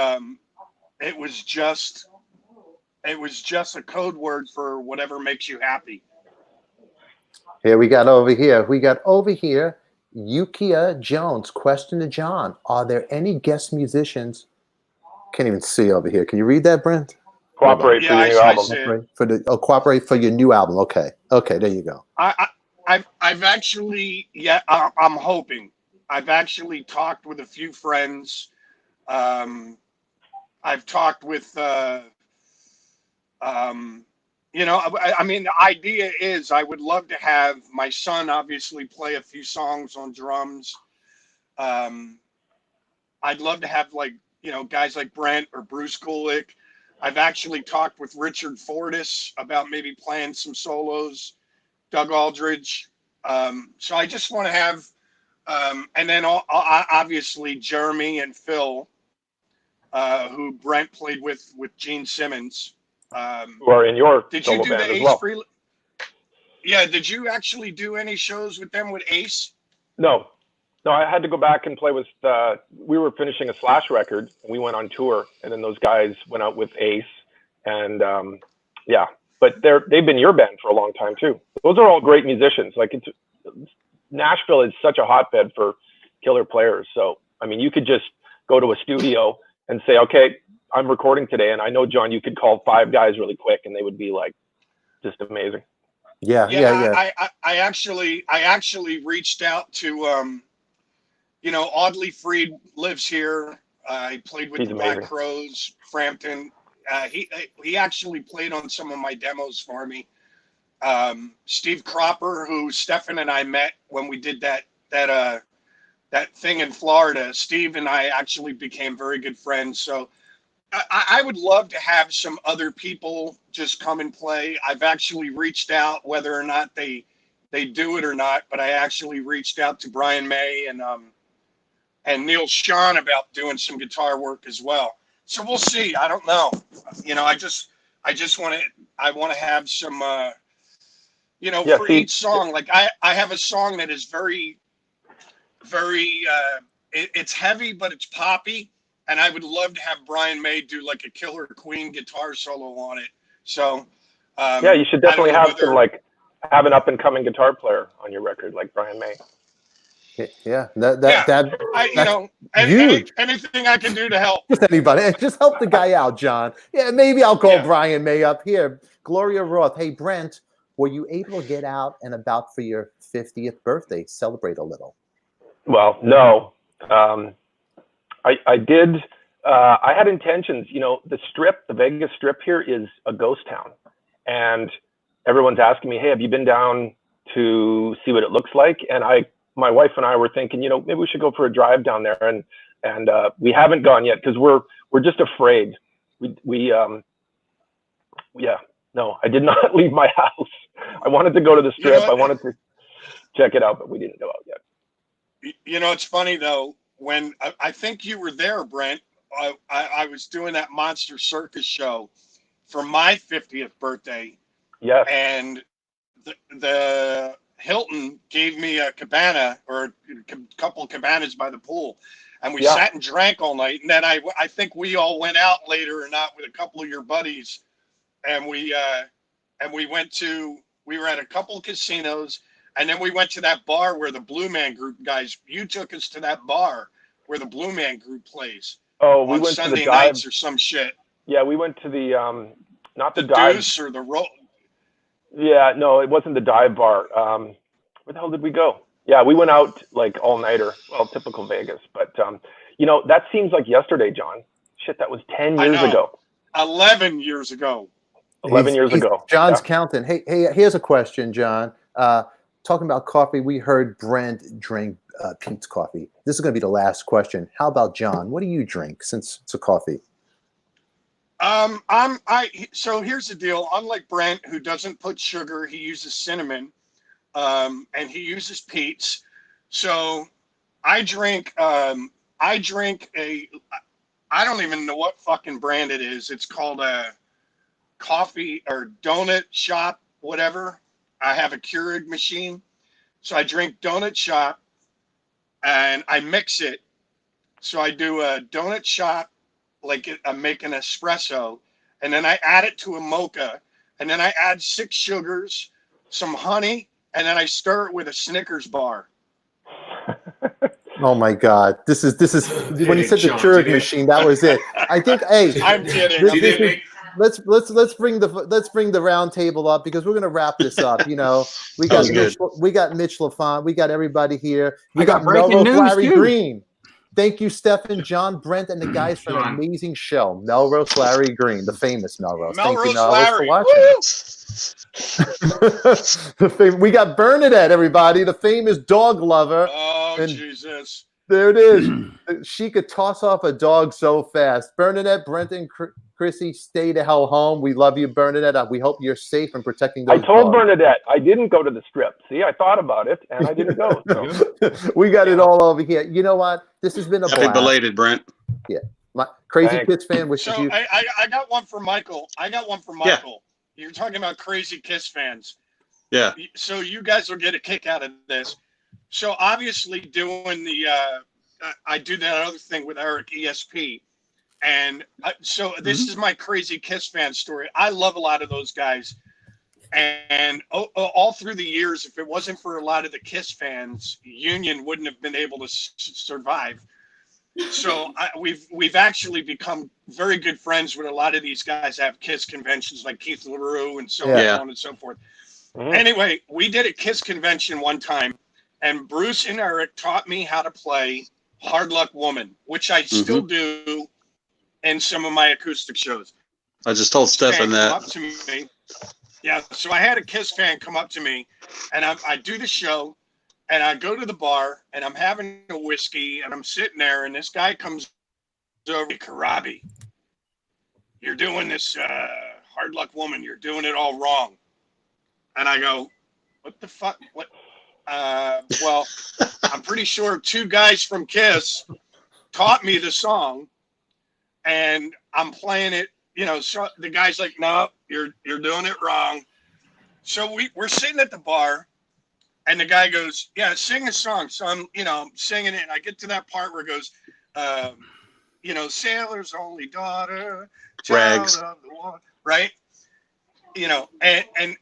it was just a code word for whatever makes you happy. Here we got over here. Yukia Jones. Question to John: are there any guest musicians? Can't even see over here. Can you read that, Brent? Cooperate for your new album. Cooperate for your new album. Okay. There you go. I've actually, I'm hoping. I've actually talked with a few friends. I've talked with, you know, I mean, the idea is I would love to have my son obviously play a few songs on drums. I'd love to have like, you know, guys like Brent or Bruce Kulick. I've actually talked with Richard Fortis about maybe playing some solos, Doug Aldridge. So I just want to have, and then obviously Jeremy and Phil, who Brent played with Gene Simmons. Who are in your did you do band the as Ace well. Yeah, did you actually do any shows with them with Ace? No, I had to go back and play with, we were finishing a Slash record and we went on tour, and then those guys went out with Ace, and yeah, but they've been your band for a long time too. Those are all great musicians. Like, Nashville is such a hotbed for killer players. So, I mean, you could just go to a studio and say, okay, I'm recording today, and I know, John, you could call 5 guys really quick and they would be like just amazing. Yeah. I actually reached out to, you know, Audley Freed lives here. He played with He's the amazing. Black Crowes, Frampton. He actually played on some of my demos for me. Steve Cropper, who Stefan and I met when we did that thing in Florida. Steve and I actually became very good friends. So I would love to have some other people just come and play. I've actually reached out, whether or not they do it or not, but I actually reached out to Brian May and Neil Sean about doing some guitar work as well. So we'll see. I don't know. You know, I just want to have some, you know, for each song. Like I have a song that is very, it's heavy, but it's poppy. And I would love to have Brian May do like a killer Queen guitar solo on it. So, yeah, you should definitely have have an up and coming guitar player on your record, like Brian May. Yeah, that's huge. Anything I can do to help. Just anybody, just help the guy out, John. Yeah, maybe I'll call Brian May up here. Gloria Roth. Hey, Brent, were you able to get out and about for your 50th birthday? Celebrate a little. Well, no. I did. I had intentions. You know, the Vegas Strip here is a ghost town, and everyone's asking me, "Hey, have you been down to see what it looks like?" And my wife and I were thinking, you know, maybe we should go for a drive down there, and we haven't gone yet because we're just afraid. No, I did not leave my house. I wanted to go to the Strip. I wanted to check it out, but we didn't go out yet. You know, it's funny though. When I think you were there, Brent, I was doing that Monster Circus show for my 50th birthday. Yes. And the Hilton gave me a cabana or a couple of cabanas by the pool. And we sat and drank all night. And then I think we all went out later or not with a couple of your buddies. And we were at a couple of casinos. And then we went to that bar where the Blue Man Group guys, you took us to that bar where the Blue Man Group plays. Oh, we on went Sunday to the dive nights or some shit. Yeah, we went to the, not the dive. Deuce or the roll. Yeah, no, it wasn't the dive bar. Where the hell did we go? Yeah, we went out like all nighter. Well, typical Vegas. But, you know, that seems like yesterday, John. Shit, that was 10 years ago. 11 years ago. 11 years ago. John's counting. Hey, here's a question, John. Talking about coffee, we heard Brent drink Pete's coffee. This is going to be the last question. How about John? What do you drink since it's a coffee? So here's the deal. Unlike Brent, who doesn't put sugar, he uses cinnamon, and he uses Pete's. So I drink I don't even know what fucking brand it is. It's called a coffee or donut shop, whatever. I have a Keurig machine. So I drink donut shop and I mix it. So I do a donut shop, like I'm making espresso, and then I add it to a mocha, and then I add 6 sugars, some honey, and then I stir it with a Snickers bar. Oh my God! This is when you said the Keurig machine. That was it. I think. Hey, I'm kidding. Let's bring the round table up because we're gonna wrap this up. You know, we got Mitch Lafon, we got everybody here. We got Melrose Larry Green. Thank you, Stefan, John, Brent, and the guys for an amazing show. Melrose Larry Green, the famous Melrose. Thank you, Melrose, for watching. We got Bernadette, everybody, the famous dog lover. Oh, Jesus. There it is. She could toss off a dog so fast. Bernadette, Brent, and Chrissy, stay the hell home. We love you, Bernadette. We hope you're safe and protecting those I told dogs. Bernadette I didn't go to the strip. See, I thought about it and I didn't go. So. We got it all over here. You know what? This has been a Happy blast. belated, Brent. Yeah. My Crazy Thanks. Kiss fan wishes So you. I got one for Michael. You're talking about crazy Kiss fans. Yeah. So you guys will get a kick out of this. So obviously doing the I do that other thing with Eric ESP. And so this is my crazy Kiss fan story. I love a lot of those guys. And all through the years, if it wasn't for a lot of the Kiss fans, Union wouldn't have been able to survive. So we've actually become very good friends with a lot of these guys. Have Kiss conventions like Keith LaRue and so on and so forth. Anyway, we did a Kiss convention one time, and Bruce and Eric taught me how to play Hard Luck Woman, which I still do in some of my acoustic shows. I just told Stefan that. Up to me. Yeah, so I had a Kiss fan come up to me, and I do the show, and I go to the bar, and I'm having a whiskey, and I'm sitting there, and this guy comes over, Corabi, you're doing this Hard Luck Woman, you're doing it all wrong. And I go, what the fuck? What? Well, I'm pretty sure two guys from Kiss taught me the song, and I'm playing it. So the guy's like, no, you're doing it wrong. So we're sitting at the bar, and the guy goes, yeah, sing a song. So I'm singing it, and I get to that part where it goes, sailor's only daughter, Rags. child of the water, right? And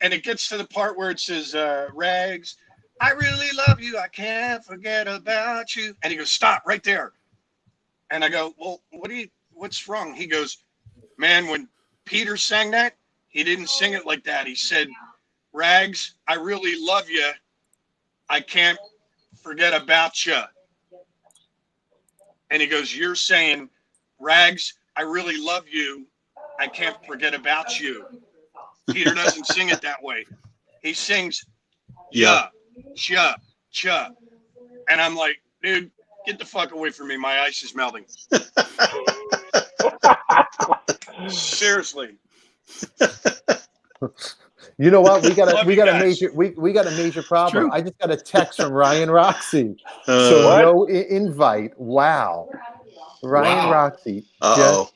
it gets to the part where it says, Rags, I really love you. I can't forget about you. And he goes, stop right there. And I go, well, what's wrong? He goes, man, when Peter sang that, he didn't sing it like that. He said, Rags, I really love you. I can't forget about you. And he goes, you're saying, Rags, I really love you. I can't forget about you. Peter doesn't sing it that way. He sings, yeah, cha, cha. And I'm like, dude, get the fuck away from me. My ice is melting. Seriously. You know what? We got a major problem. True. I just got a text from Ryan Roxy. What? No invite. Wow. Ryan Roxy. Uh-oh.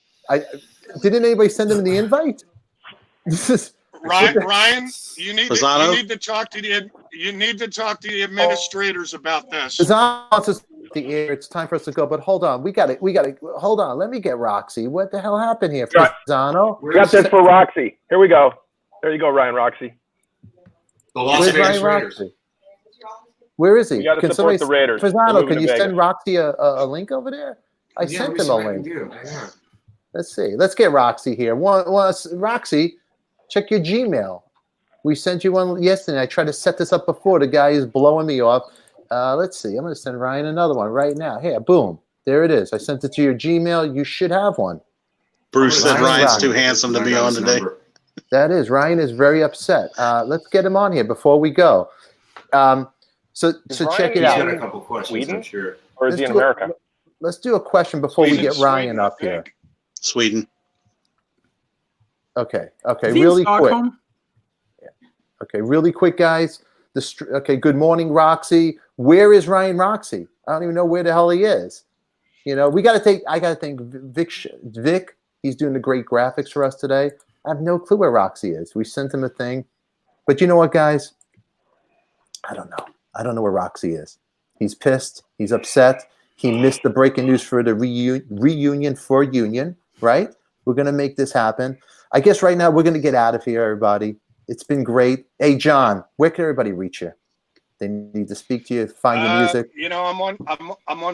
Didn't anybody send him the invite? This is Ryan, you need Fasano? to talk to the administrators about this. Fasano wants us the air. It's time for us to go, but hold on. We got to hold on. Let me get Roxy. What the hell happened here, Fasano? We got this for Roxy. Here we go. There you go, Ryan Roxy. The Las Where's Vegas Ryan Raiders. Roxy? Where is he? We got to support the Raiders. Fasano, They're can you moving to send Vegas. Roxy a link over there? I sent him a link. Yeah. Let's see. Let's get Roxy here. Roxy, check your Gmail. We sent you one yesterday. I tried to set this up before. The guy is blowing me off. Let's see. I'm going to send Ryan another one right now. Here, boom. There it is. I sent it to your Gmail. You should have one. Bruce said Ryan Ryan's Roxy. too handsome to be on today. That is. Ryan is very upset. Let's get him on here before we go. So check it He's got out. a couple questions, Sweden? I'm sure. Or is he in America? Let's do a question before we get Ryan up here. Sweden. Okay. Is he in Really quick. Stockholm? Okay, really quick, guys. Good morning, Roxy. Where is Ryan Roxy? I don't even know where the hell he is. I got to thank Vic. He's doing the great graphics for us today. I have no clue where Roxy is. We sent him a thing. But you know what, guys? I don't know. I don't know where Roxy is. He's pissed. He's upset. He missed the breaking news for the reunion for Union, right? We're going to make this happen. I guess right now we're going to get out of here, everybody. It's been great. Hey, John, where can everybody reach you? They need to speak to you, find your music. I'm on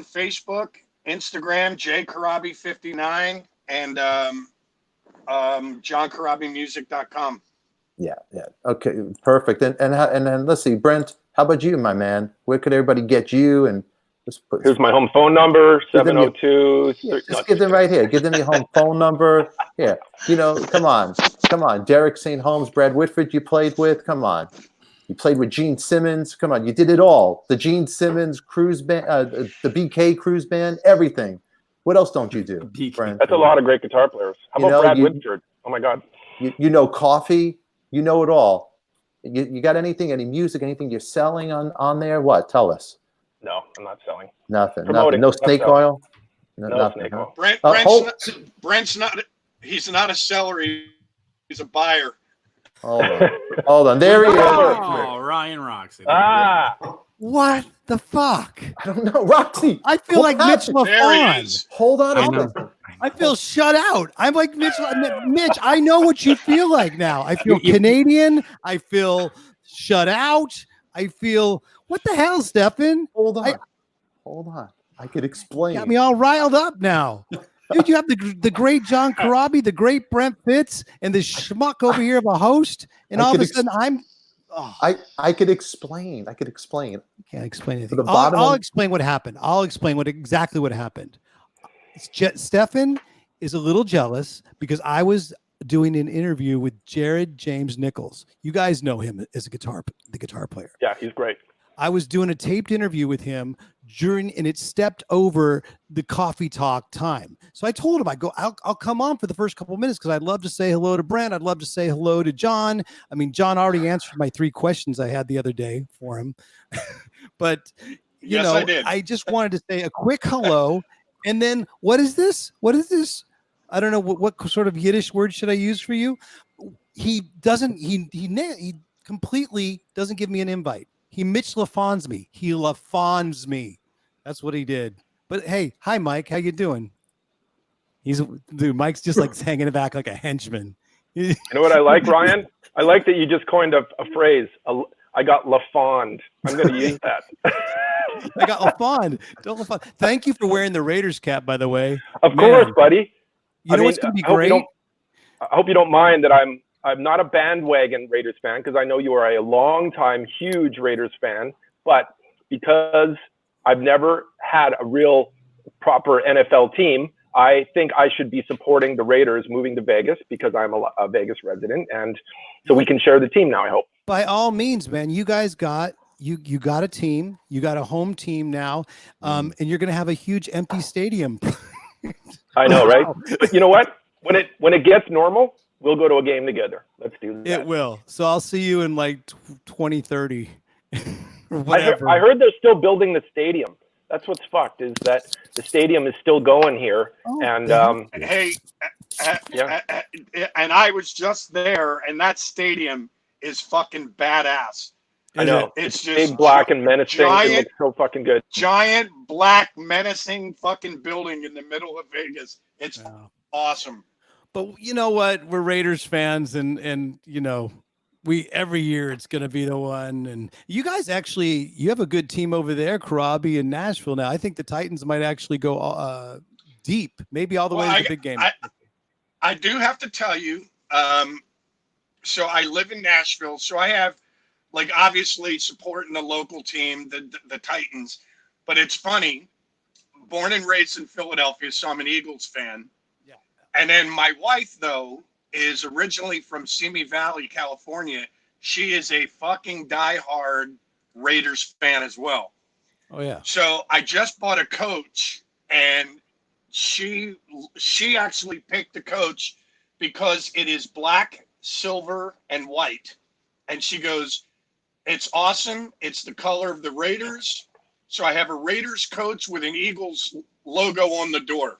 Facebook, Instagram, jcorabi59, and johncorabimusic.com. Yeah. Okay, perfect. And then let's see, Brent, how about you, my man? Where could everybody get you? And Here's my home phone number, 702. Just give them right here. Give them your home phone number. Here. Come on. Derek St. Holmes, Brad Whitford you played with. Come on. You played with Gene Simmons. Come on, you did it all. The Gene Simmons cruise band, the BK cruise band, everything. What else don't you do, Brent? That's a lot of great guitar players. How about Brad Whitford? Oh my God. You know Coffee. You know it all. You got anything? Any music? Anything you're selling on there? What? Tell us. No, I'm not selling. Nothing. Promoting. Nothing. No snake oil. No nothing. Snake oil. Brent's not. He's not a seller. He's a buyer. Hold on. There he is. Oh, Ryan Roxy. What the fuck? I don't know, Roxy. I feel like Mitch Lafon. Hold on a minute. I feel shut out. I'm like Mitch. I know what you feel like now. I feel Canadian. I feel shut out. I feel what the hell, Stefan? Hold on. I could explain. Got me all riled up now. Dude, you have the great John Corabi, the great Brent Fitz, and this schmuck over here of a host, and all of a sudden I could explain. I can't explain anything. I'll explain what happened. I'll explain exactly what happened. Stefan is a little jealous because I was doing an interview with Jared James Nichols. You guys know him as the guitar player. Yeah, he's great. I was doing a taped interview with him and it stepped over the coffee talk time. So I told him, I'll come on for the first couple of minutes because I'd love to say hello to Brent. I'd love to say hello to John. I mean, John already answered my 3 questions I had the other day for him. But, I just wanted to say a quick hello. And then what is this? I don't know what sort of Yiddish word should I use for you? He completely doesn't give me an invite. He Mitch Lafons me. He Lafons me. That's what he did. But hey, hi Mike, how you doing? Mike's just like hanging back like a henchman. You know what I like, Ryan? I like that you just coined a phrase. I got Lafond. I'm going to use that. I got Lafond. Thank you for wearing the Raiders cap, by the way. Of course, buddy. You know what's going to be great? I hope you don't mind that I'm not a bandwagon Raiders fan because I know you are a long-time huge Raiders fan, but because I've never had a real proper NFL team, I think I should be supporting the Raiders moving to Vegas because I'm a Vegas resident, and so we can share the team now, I hope. By all means, man, you guys got you got a team, you got a home team now, and you're going to have a huge empty stadium. I know, right? But you know what? When it gets normal, we'll go to a game together. Let's do that. It will. So I'll see you in like 2030 or whatever. I heard they're still building the stadium. That's what's fucked is that the stadium is still going here. And I was just there, and that stadium is fucking badass. I know. It's just big, black, and menacing. It looks so fucking good. Giant, black, menacing fucking building in the middle of Vegas. It's awesome. But you know what? We're Raiders fans, and every year it's going to be the one. And you guys you have a good team over there, Corabi in Nashville now. I think the Titans might actually go deep, maybe all the way to the big game. I do have to tell you, so I live in Nashville, so I have, obviously supporting the local team, the Titans. But it's funny, born and raised in Philadelphia, so I'm an Eagles fan. Yeah. And then my wife, though, is originally from Simi Valley, California. She is a fucking diehard Raiders fan as well. Oh, yeah. So I just bought a coach, and she actually picked the coach because it is black, silver, and white. And she goes, it's awesome. It's the color of the Raiders. So I have a Raiders coach with an Eagles logo on the door.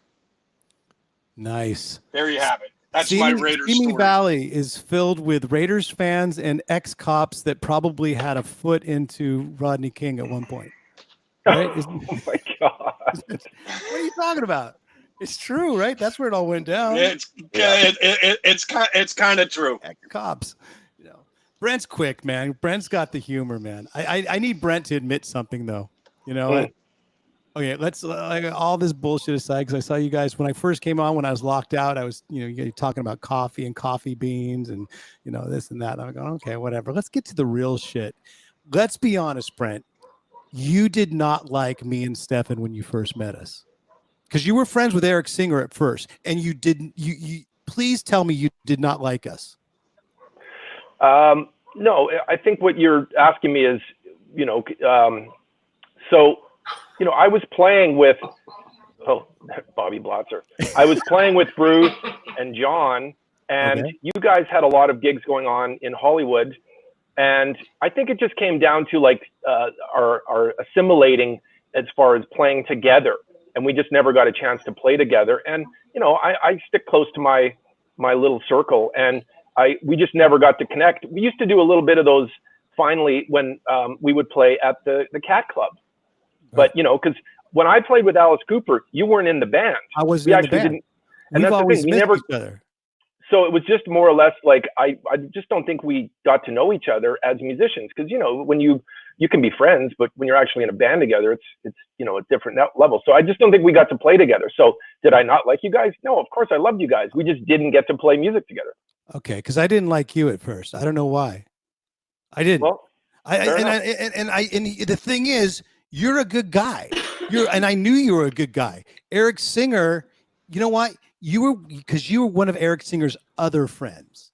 Nice. There you have it. That's my Raiders story. Simi Valley is filled with Raiders fans and ex-cops that probably had a foot into Rodney King at one point. Right? Oh my God. What are you talking about? It's true, right? That's where it all went down. It's kind of true. Ex-cops. Brent's quick, man. Brent's got the humor, man. I need Brent to admit something, though. Okay, let's all this bullshit aside, because I saw you guys when I first came on, when I was locked out. I was, you're talking about coffee and coffee beans and this and that. I'm going, okay, whatever. Let's get to the real shit. Let's be honest, Brent. You did not like me and Stefan when you first met us, because you were friends with Eric Singer at first, and you didn't. You please tell me you did not like us. No, I think what you're asking me is, so, I was playing with, Bobby Blotzer. I was playing with Bruce and John, and you guys had a lot of gigs going on in Hollywood. And I think it just came down to like our assimilating as far as playing together. And we just never got a chance to play together. And, I stick close to my little circle, and we just never got to connect. We used to do a little bit of those finally when we would play at the Cat Club. But, because when I played with Alice Cooper, you weren't in the band. I was in the band. And that's the thing, we never, each other. So it was just more or less like, I just don't think we got to know each other as musicians. Because, when you can be friends, but when you're actually in a band together, it's a different level. So I just don't think we got to play together. So did I not like you guys? No, of course I loved you guys. We just didn't get to play music together. Okay, because I didn't like you at first. I don't know why. I didn't. Well, the thing is, you're a good guy. And I knew you were a good guy. Eric Singer, you know what? You were one of Eric Singer's other friends.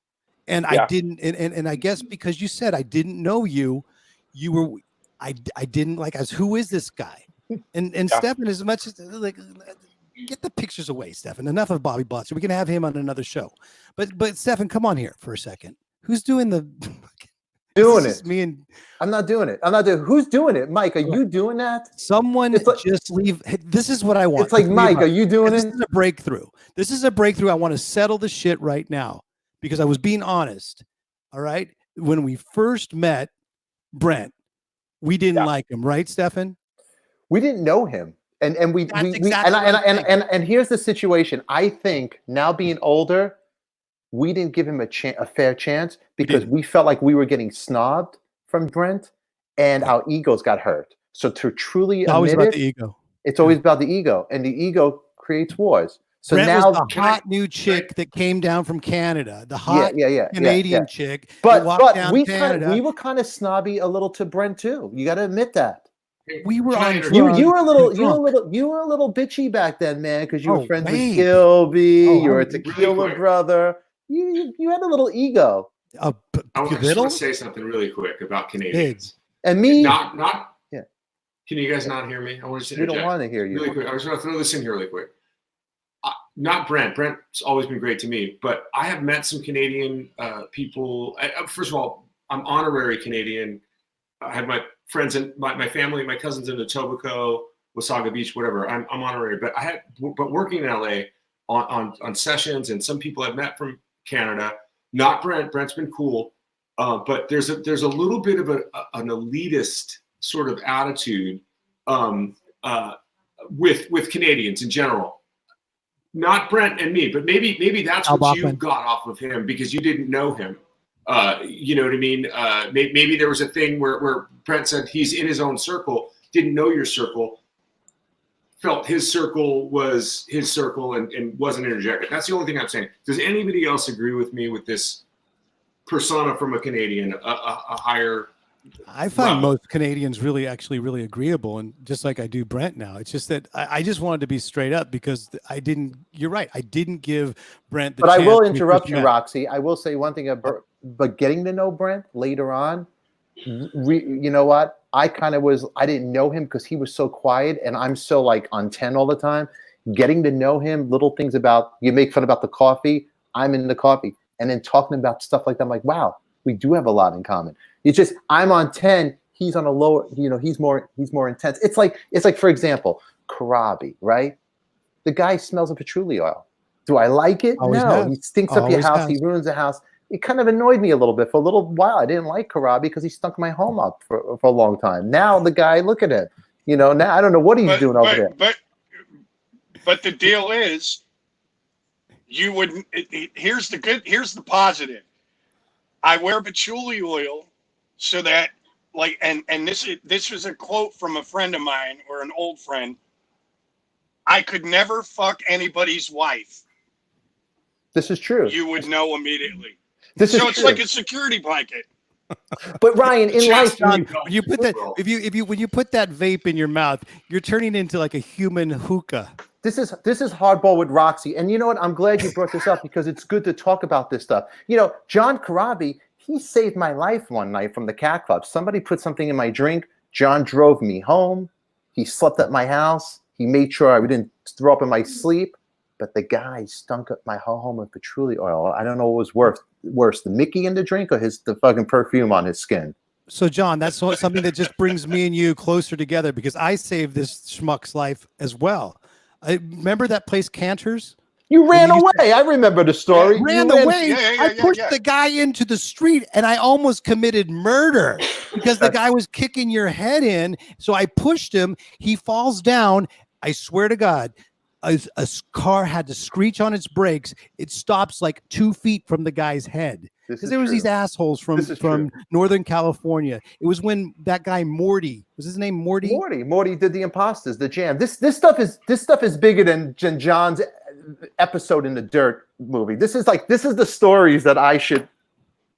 And I didn't, and I guess because you said I didn't know you, I didn't like us. Who is this guy? And Stefan, as much as like, get the pictures away, Stefan. Enough of Bobby Blotzer. We can have him on another show. But Stefan, come on here for a second. Who's doing the doing it? Me and I'm not doing it. Who's doing it? Mike, are you doing that? Someone just leave. This is what I want. It's like, Mike, are you doing it? This is a breakthrough. This is a breakthrough. I want to settle the shit right now because I was being honest. All right. When we first met Brent, we didn't like him, right, Stefan? We didn't know him. And here's the situation. I think now being older, we didn't give him a fair chance because we felt like we were getting snobbed from Brent and our egos got hurt. So to truly admit it, the ego. It's always about the ego, and the ego creates wars. So Brent now was the hot new chick that came down from Canada, the hot Canadian chick. But we were kind of snobby a little to Brent too. You got to admit that. We were on. You were a little bitchy back then, man, because you were friends with Gilby. You were a tequila brother. You had a little ego. I just want to say something really quick about Canadians. And me. Not. Yeah. Can you guys not hear me? I want to We don't want to hear you. Really quick. I was going to throw this in here really quick. Not Brent. Brent's always been great to me, but I have met some Canadian people. First of all, I'm honorary Canadian. I have my friends and my family, my cousins in Etobicoke, Wasaga Beach, whatever. I'm honorary, but working in LA on sessions, and some people I've met from Canada. Not Brent. Brent's been cool, but there's a little bit of an elitist sort of attitude with Canadians in general. Not Brent and me, but maybe that's what you got off of him because you didn't know him. You know what I mean? Maybe there was a thing where Brent said he's in his own circle, didn't know your circle, felt his circle was his circle and wasn't interjected. That's the only thing I'm saying. Does anybody else agree with me with this persona from a Canadian, a higher I find most Canadians really agreeable, and just like I do Brent now. It's just that I just wanted to be straight up because you're right. I didn't give Brent the chance. But I will interrupt you, Roxy. I will say one thing, but getting to know Brent later on, you know what? I didn't know him because he was so quiet and I'm so like on 10 all the time. Getting to know him, little things about, you make fun about the coffee, I'm in the coffee. And then talking about stuff like that, I'm like, wow, we do have a lot in common. It's just I'm on 10, he's on a lower, he's more intense. It's like for example, Corabi, right? The guy smells of patchouli oil. Do I like it? No. He stinks up your house, he ruins the house. It kind of annoyed me a little bit for a little while. I didn't like Corabi because he stunk my home up for a long time. Now the guy, look at him. Now I don't know what he's doing over there. But the deal is, you wouldn't. Here's the positive. I wear patchouli oil so that, like, and this was a quote from a friend of mine or an old friend. I could never fuck anybody's wife. This is true. You would know immediately. It's true. Like a security blanket. But Ryan, in life, when you put that vape in your mouth, you're turning into like a human hookah. This is hardball with Roxy, and you know what? I'm glad you brought this up because it's good to talk about this stuff. John Corabi, he saved my life one night from the Cat Club. Somebody put something in my drink. John drove me home. He slept at my house. He made sure I didn't throw up in my sleep. But the guy stunk up my whole home with patchouli oil. I don't know what was worse, the Mickey in the drink or the fucking perfume on his skin. So, John, that's something that just brings me and you closer together because I saved this schmuck's life as well. I remember that place, Cantor's. You ran away. I remember the story. I ran away. I pushed the guy into the street and I almost committed murder because the guy was kicking your head in. So I pushed him. He falls down. I swear to God, a car had to screech on its brakes. It stops like 2 feet from the guy's head. Because there was these assholes from Northern California. It was when that guy Morty, was his name Morty? Morty did the Imposters, the Jam. This stuff is bigger than John's episode in the Dirt movie. This is the stories that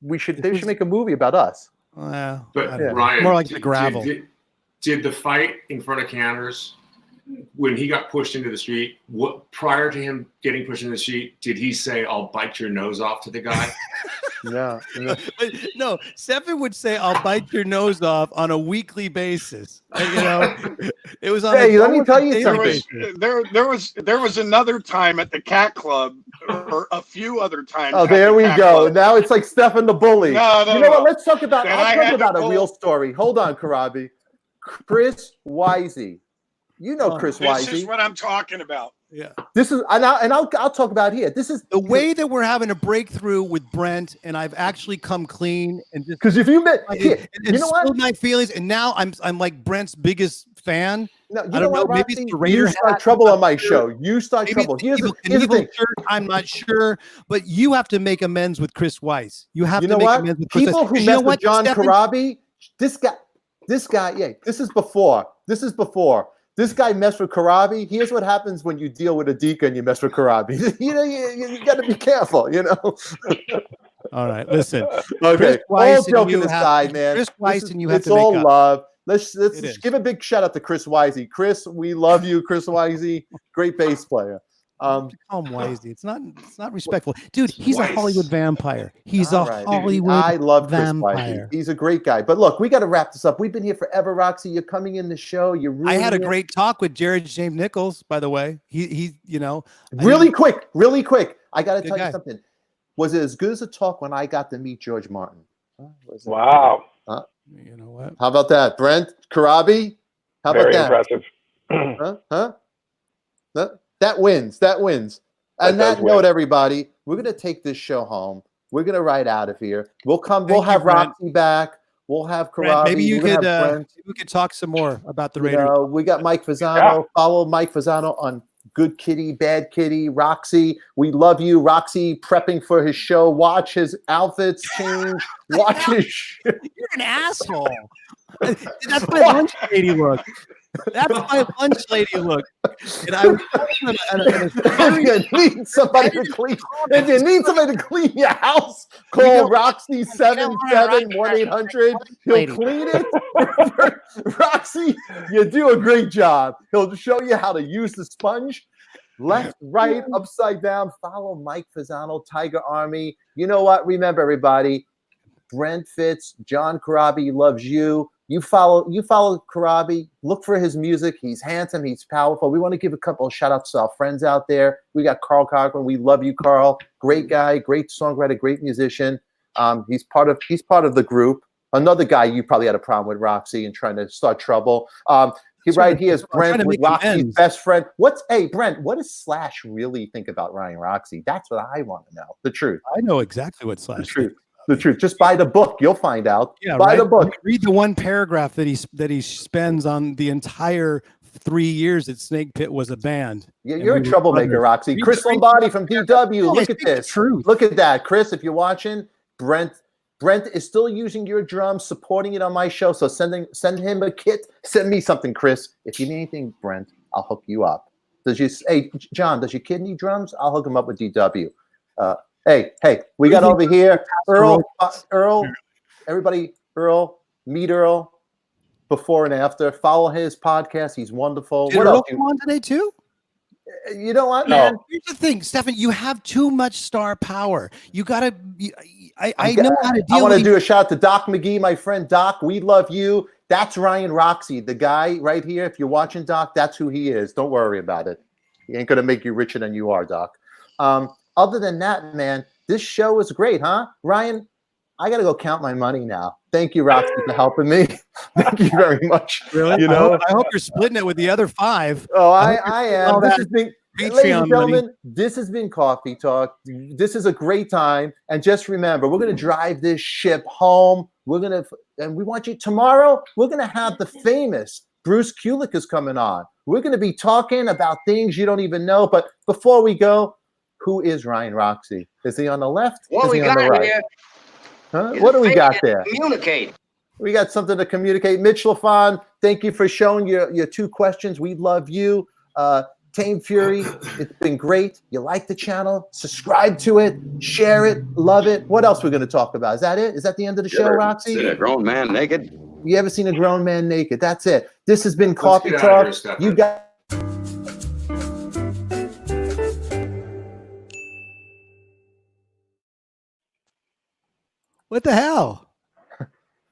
they should make a movie about us. But Ryan, more like the gravel. Did the fight in front of Canners, when he got pushed into the street, prior to him getting pushed into the street, did he say, "I'll bite your nose off" to the guy? No, Stephen would say, "I'll bite your nose off" on a weekly basis. It was on. Hey, let me tell you something. There was another time at the Cat Club, or a few other times. Oh, there we go. Now it's like Stephen the bully. No, you know what? Let's talk about. I'll talk about a real story. Hold on, Corabi. Chris Wisey. You know Chris Wisey. This is what I'm talking about. Yeah. This is, and I'll talk about here. This is the way that we're having a breakthrough with Brent, and I've actually come clean and just because if you met, you know what? My feelings, and now I'm like Brent's biggest fan. No, I don't know. Maybe it's the Raider you start trouble on my show. You start trouble. Here's the thing. I'm not sure, but you have to make amends with Chris Weiss. You have to make amends with Chris. People who mess with John Corabi, this guy. Yeah, this is before. This guy messed with Corabi. Here's what happens when you deal with ADIKA and you mess with Corabi. You got to be careful, All right, listen. Okay, all joking aside, man. Chris Weiss and you have to make all love. Let's give a big shout out to Chris Wisey. Chris, we love you, Chris Wisey. Great bass player. Call him Wisey. It's not respectful, dude. He's a Hollywood vampire. He's a Hollywood. I love Chris vampire. Wisey. He's a great guy. But look, we got to wrap this up. We've been here forever, Roxy. You're coming in the show. I had a great talk with Jared James Nichols, by the way. He really quick. I got to tell you something. Was it as good as a talk when I got to meet George Martin? Wow. You know what? How about that, Brent Corabi? How about that? Very impressive. That wins. And that note, everybody, we're gonna take this show home. We're gonna ride out of here. We'll come. We'll have Roxy back. We'll have Corabi. Maybe we could talk some more about the Raiders. We got Mike Fasano. Follow Mike Fasano on Good Kitty, Bad Kitty, Roxy. We love you, Roxy. Prepping for his show. Watch his outfits change. Watch his. You're an asshole. That's my lunch lady look. That's my lunch lady look. And I was if you need somebody to clean your house, call Roxy 771-800. He'll clean it. Roxy, you do a great job. He'll show you how to use the sponge. Left, right, upside down. Follow Mike Fasano, Tiger Army. You know what? Remember, everybody, Brent Fitz, John Corabi loves you. You follow Corabi. Look for his music. He's handsome. He's powerful. We want to give a couple of shout outs to our friends out there. We got Carl Cochran. We love you, Carl. Great guy, great songwriter, great musician. He's part of the group. Another guy you probably had a problem with, Roxy, and trying to start trouble. Right here is Brent, Roxy's best friend. Brent, what does Slash really think about Ryan Roxy? That's what I want to know. The truth. I know exactly what Slash thinks. The truth. Just buy the book. You'll find out. Yeah, buy the book. Read the one paragraph that he spends on the entire 3 years that Snake Pit was a band. Yeah, you're a troublemaker, Roxy. Chris Lombardi from DW. Look at this. Look at that, Chris. If you're watching, Brent is still using your drums, supporting it on my show. So send him a kit. Send me something, Chris. If you need anything, Brent, I'll hook you up. John, does your kid need drums? I'll hook him up with DW. Hey, we got over here Earl, everybody, meet Earl before and after. Follow his podcast. He's wonderful. Did Earl come on today too? You know what, man? Here's the thing, Stefan, you have too much star power. You gotta, I know how to deal I want to with do a shout out to Doc McGee, my friend Doc. We love you. That's Ryan Roxy, the guy right here. If you're watching, Doc, that's who he is. Don't worry about it. He ain't gonna make you richer than you are, Doc. Other than that, man, this show is great, huh? Ryan, I gotta go count my money now. Thank you, Roxy, for helping me. Thank you very much. Really? You know, I hope you're splitting it with the other 5. Oh, I am. This has been, ladies and gentlemen, money. this has been Coffee Talk. This is a great time. And just remember, we're going to drive this ship home. And we want you tomorrow. We're going to have the famous Bruce Kulick is coming on. We're going to be talking about things you don't even know. But before we go, who is Ryan Roxy? Is he on the left? What is we he on got the right? here? Huh? What do we got there? Communicate. We got something to communicate. Mitch Lafon, thank you for showing your 2 questions. We love you. Tame Fury, it's been great. You like the channel? Subscribe to it, share it, love it. What else we're going to talk about? Is that it? Is that the end of the show, Roxy? Seen a grown man naked? You ever seen a grown man naked? That's it. This has been Coffee Talk. You got. What the hell?